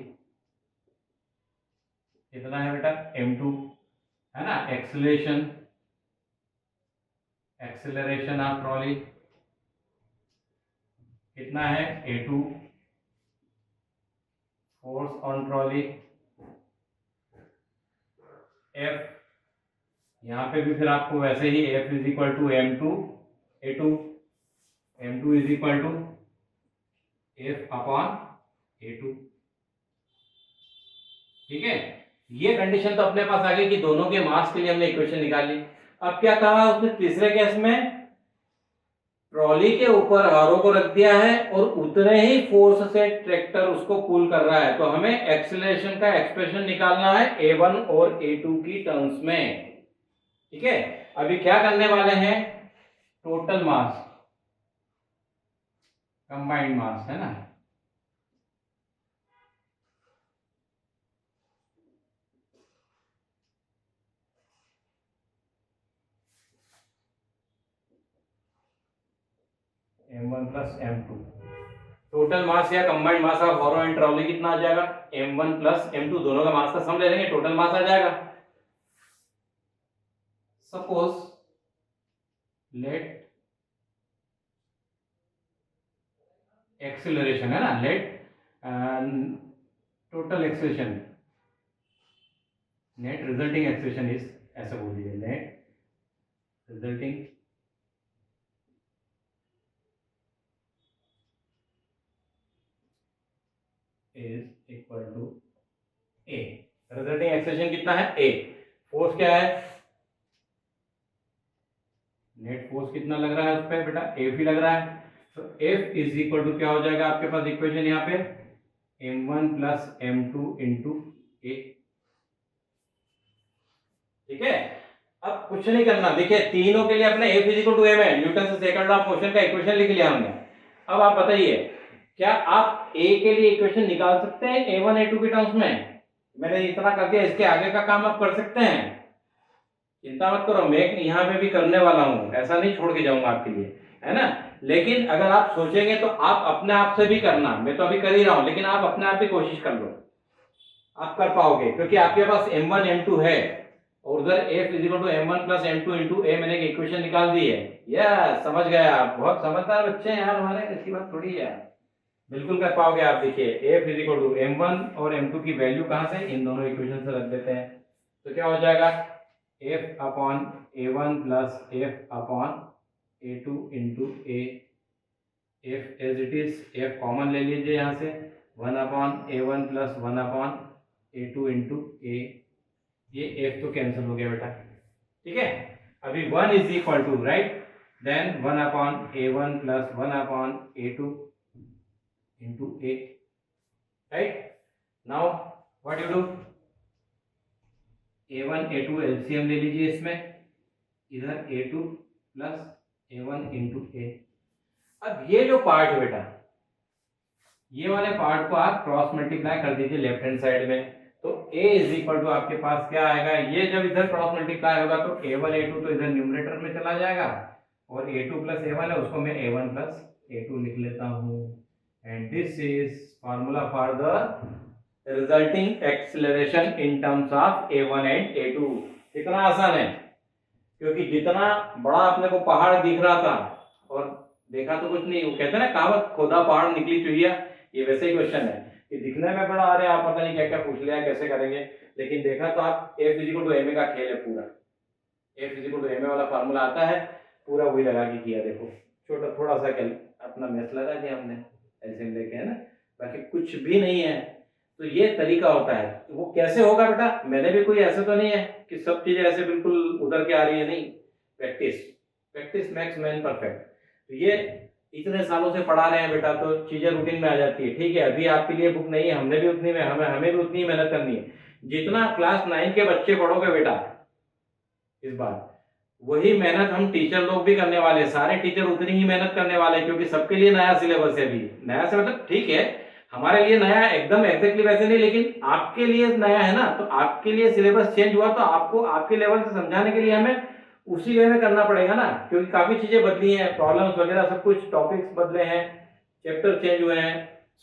कितना है बेटा? M2, है ना। एक्सेलरेशन ऑफ ट्रॉली कितना है? A2, force on trolley F। यहाँ पे भी फिर आपको वैसे ही F is equal to M2 A2, M2 is equal to F upon A2। ठीक है, ये कंडीशन तो अपने पास आ गई कि दोनों के मास के लिए हमने इक्वेशन निकाली। अब क्या कहा उसने तीसरे केस में? ट्रॉली के ऊपर हॉरो को रख दिया है और उतने ही फोर्स से ट्रैक्टर उसको पुल कर रहा है, तो हमें एक्सेलरेशन का एक्सप्रेशन निकालना है A1 और A2 की टर्म्स में। ठीक है, अभी क्या करने वाले हैं? टोटल मास, कंबाइंड मास, है ना। M1 plus M2, total mass या combined mass of harrow and trolley कितना आ जाएगा? M1 प्लस M2, दोनों का मास का सम ले लेंगे, टोटल मास आ जाएगा। सपोज लेट एक्सेलरेशन, है ना, let total acceleration, net resulting acceleration is, ऐसा बोल दीजिए, नेट रिजल्टिंग कितना है ए, फोर्स क्या है, नेट फोर्स कितना लग रहा है उस पर बेटा, एफ ही लग रहा है। तो एफ इज इक्वल टू क्या हो जाएगा आपके पास इक्वेशन यहाँ पे, m1 प्लस m2 इंटू ए। ठीक है, अब कुछ नहीं करना, देखिए तीनों के लिए अपने F is equal to M है, न्यूटन से सेकंड लॉ ऑफ मोशन का इक्वेशन लिख लिया हमने। अब आप बताइए क्या आप ए के लिए इक्वेशन निकाल सकते हैं a1 a2 के टर्म्स में? मैंने इतना कर दिया, इसके आगे का काम आप कर सकते हैं, चिंता मत करो, मैं यहाँ पे भी करने वाला हूँ, ऐसा नहीं छोड़ के जाऊंगा आपके लिए, है ना। लेकिन अगर आप सोचेंगे तो आप अपने आप से भी करना, मैं तो अभी कर ही रहा हूँ, लेकिन आप अपने आप भी कोशिश कर लो, आप कर पाओगे, क्योंकि आपके पास m1 m2 है और उधर f is equal to m1 plus m2 into a मैंने एक इक्वेशन निकाल दी है। यस, समझ गए आप, बहुत समझदार बच्चे हैं यार हमारे, ऐसी बात थोड़ी है, बिल्कुल कर पाओगे आप। देखिए f is equal to m1 और m2 की वैल्यू कहाँ से, इन दोनों इक्वेशन से रख देते हैं, तो क्या हो जाएगा f upon a1 plus f upon a2 into a, f as it is, f common ले लीजिए यहाँ से, 1 upon a1 plus 1 upon a2 into a, ये f तो कैंसिल हो गया बेटा। ठीक है, अभी 1 is equal to, right, then 1 upon a1 plus 1 upon a2 into a, right. Now what you do, a1 a2 LCM ले लीजिए इसमें, इधर a2 plus a1 into a। अब ये जो पार्ट है बेटा, ये वाले पार्ट को आप क्रॉस मल्टीप्लाई कर दीजिए लेफ्ट हैंड साइड में, तो a इज इक्वल टू आपके पास क्या आएगा, ये जब इधर क्रॉस मल्टीप्लाई होगा तो a1 a2 तो इधर न्यूमरेटर में चला जाएगा, और a2 प्लस a1 है उसको मैं a1 प्लस a2 लिख लेता हूँ, and this is formula for the resulting acceleration in terms of a1 and a2। कितना आसान है, क्योंकि जितना बड़ा अपने को पहाड़ दिख रहा था और देखा तो कुछ नहीं, वो कहते हैं ना कहावत, खोदा पहाड़ निकली चुहिया, ये वैसे ही क्वेश्चन है कि दिखने में बड़ा आ रहा है, आप पता नहीं क्या क्या पूछ लिया कैसे करेंगे, लेकिन देखा तो आप f is equal to M A का खेल है पूरा, f is equal to M A वाला फार्मूला आता है, पूरा वही लगा के किया, देखो छोटा थोड़ा सा अपना मैथ लगा दिया हमने एलसीएम लेके, है ना, बाकी कुछ भी नहीं है। तो ये तरीका होता है, वो कैसे होगा बेटा, मैंने भी कोई ऐसे तो नहीं है कि सब चीजें ऐसे बिल्कुल उधर के आ रही है, नहीं, practice, practice makes man perfect. तो ये इतने सालों से पढ़ा रहे हैं बेटा, तो चीजें रूटीन में आ जाती है। ठीक है, अभी आपके लिए बुक नहीं है, हमने भी उतनी में हमें भी उतनी मेहनत करनी है, जितना क्लास 9 के बच्चे पढ़ोगे बेटा इस बार, वही मेहनत हम टीचर लोग भी करने वाले हैं, सारे टीचर उतनी ही मेहनत करने वाले हैं, क्योंकि सबके लिए नया सिलेबस है। अभी नया से मतलब ठीक है, हमारे लिए नया एकदम एग्जैक्टली वैसे नहीं, लेकिन आपके लिए नया है ना, तो आपके लिए सिलेबस चेंज हुआ तो आपको आपके लेवल से समझाने के लिए हमें उसी वे में करना पड़ेगा ना, क्योंकि काफी चीजें बदली हैं, प्रॉब्लम्स वगैरह सब कुछ, टॉपिक्स बदले हैं, चैप्टर चेंज हुए हैं,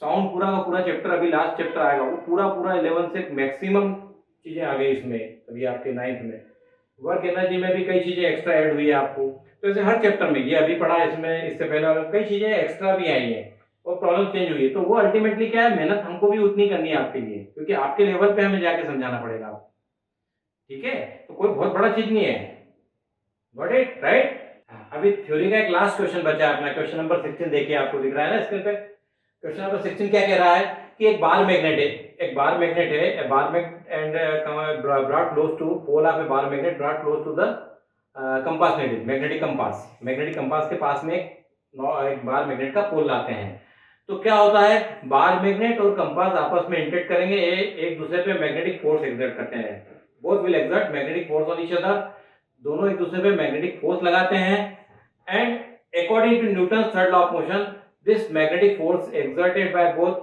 साउंड पूरा का पूरा चैप्टर, अभी लास्ट चैप्टर आएगा वो पूरा 11 से मैक्सिमम चीजें आ गई इसमें, अभी आपके 9th में वर्क एनर्जी में भी कई चीजें एक्स्ट्रा ऐड हुई है आपको, तो ऐसे हर चैप्टर में, ये अभी पढ़ा इसमें, इससे पहले कई चीजें एक्स्ट्रा भी आई हैं और प्रॉब्लम चेंज हुई है, तो वो अल्टीमेटली क्या है, मेहनत हमको भी उतनी करनी है आपके लिए, क्योंकि आपके लेवल पे हमें जाके समझाना पड़ेगा आपको। ठीक है, तो कोई बहुत बड़ा चीज नहीं है, गॉट इट, राइट। अभी थ्योरी का एक लास्ट क्वेश्चन बचा है अपना, क्वेश्चन नंबर 16 देखिए, आपको दिख रहा है ना स्क्रीन पे। क्वेश्चन नंबर 16 क्या कह रहा है कि एक बार मैग्नेट है, a bar magnet and brought close to pole of a bar magnet brought close to the compass needle, magnetic compass के पास में एक बार मैग्नेट का पोल लाते हैं, तो क्या होता है, बार मैग्नेट और कंपास आपस में इंटरेक्ट करेंगे, एक दूसरे पे मैग्नेटिक फोर्स एक्सर्ट करते हैं, both will exert magnetic force on each other, दोनों एक दूसरे पे मैग्नेटिक फोर्स लगाते हैं, and according to Newton's third law of motion this magnetic force exerted by both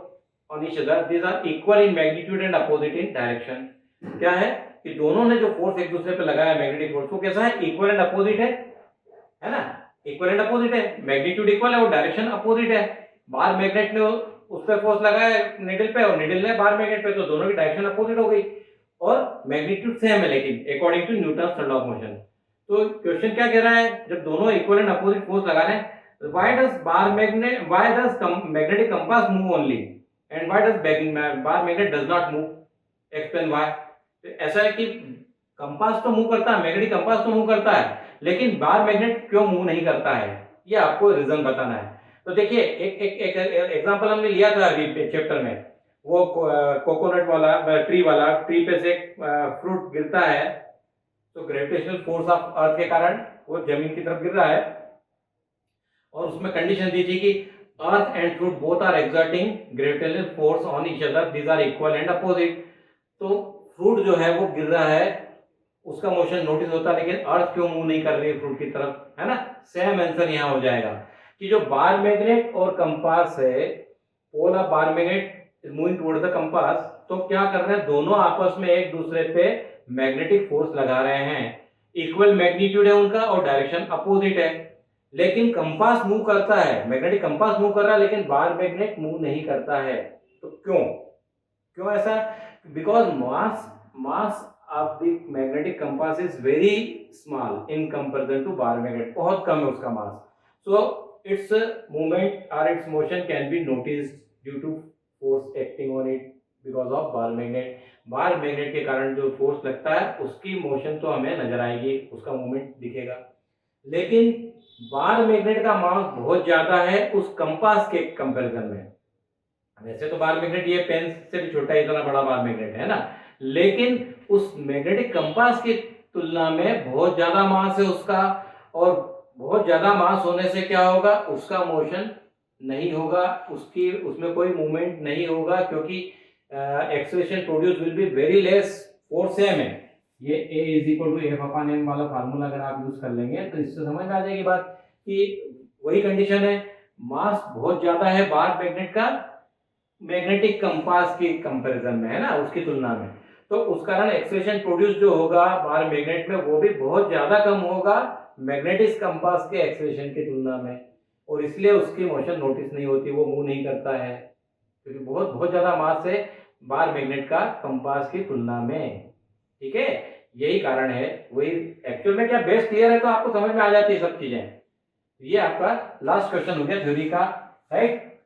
on each other, these are equal in magnitude and opposite in direction। क्या है कि दोनों ने जो फोर्स एक दूसरे पे लगाया मैग्नेटिक फोर्स, वो कैसा है, इक्वल एंड अपोजिट है ना, इक्वल एंड अपोजिट है, मैग्नीट्यूड इक्वल है और डायरेक्शन अपोजिट है। बार मैग्नेट ने उस पर फोर्स लगाया निडल पे और निडल ने बार मैग्नेट पे, तो दोनों की डायरेक्शन अपोजिट हो गई और मैग्नीट्यूड सेम है, लेकिन according to Newton's third law of motion. तो क्वेश्चन क्या कह रहा है, जब दोनों इक्वल एंड अपोजिट फोर्स लगा रहे हैं, why does magnetic compass move only and why does bar magnet does not move, explain why। ऐसा है कि कंपास तो मूव करता है, मैग्नेटिक कंपास तो मूव करता है, लेकिन बार मैग्नेट क्यों मूव नहीं करता है, ये आपको रीजन बताना है। तो देखिए एक एग्जांपल हमने लिया था अभी चैप्टर में, वो कोकोनट वाला ट्री पे से फ्रूट गिरता है, तो ग्रेविटेशनल फोर्स ऑफ अर्थ के कारण वो जमीन की तरफ गिर रहा है, और उसमें कंडीशन दी थी कि earth and fruit both are exerting gravitational force on each other, these are equal and opposite. तो फ्रूट जो है वो गिर रहा है, उसका मोशन नोटिस होता है, लेकिन अर्थ क्यों मूव नहीं कर रही है फ्रूट की तरफ, है ना। सेम आंसर यहाँ हो जाएगा कि जो बार मैग्नेट और कंपास है, pole of bar magnet is moving toward the compass, तो क्या कर रहे हैं, दोनों आपस में एक दूसरे पे मैग्नेटिक फोर्स लगा रहे हैं, इक्वल मैग्नीट्यूड है उनका और डायरेक्शन अपोजिट है। लेकिन कंपास मूव करता है, मैग्नेटिक कंपास मूव कर रहा है, लेकिन बार मैग्नेट मूव नहीं करता है। तो क्यों क्यों ऐसा? Because mass of the magnetic compass is very small in comparison to bar magnet, बहुत कम है उसका मास। सो इट्स मूवमेंट और its motion can be noticed due to force acting on it because of bar magnet. Bar magnet के कारण जो force लगता है उसकी मोशन तो हमें नजर आएगी, उसका मूवमेंट दिखेगा। लेकिन बार मैग्नेट का मास बहुत ज्यादा है उस कंपास के कंपैरिजन में। वैसे तो बार मैग्नेट ये पेन से भी छोटा, इतना बड़ा बार मैग्नेट है ना, लेकिन उस मैग्नेटिक कंपास की तुलना में बहुत ज्यादा मास है उसका, और बहुत ज्यादा मास होने से क्या होगा, उसका मोशन नहीं होगा, उसमें कोई मूवमेंट नहीं होगा, क्योंकि acceleration produce will be very less, force same है। ये A is equal to F upon M वाला फार्मूला अगर आप यूज कर लेंगे तो इससे समझ में आ जाएगी बात कि वही कंडीशन है, मास बहुत ज्यादा है बार मैग्नेट का मैग्नेटिक कंपास की कंपैरिजन में, है ना, उसकी तुलना में। तो उस कारण एक्सेलरेशन प्रोड्यूस जो होगा बार मैग्नेट में वो भी बहुत ज्यादा कम होगा मैग्नेटिक कंपास के एक्सेलरेशन की तुलना में, और इसलिए उसकी मोशन नोटिस नहीं होती, वो मूव नहीं करता है, क्योंकि बहुत बहुत ज्यादा मास है बार मैग्नेट का कंपास की तुलना में। ठीक है, यही कारण है। वही एक्चुअल में क्या बेस क्लियर है तो आपको समझ में आ जाती है सब चीजें। ये आपका लास्ट क्वेश्चन हो गया थ्योरी का, राइट।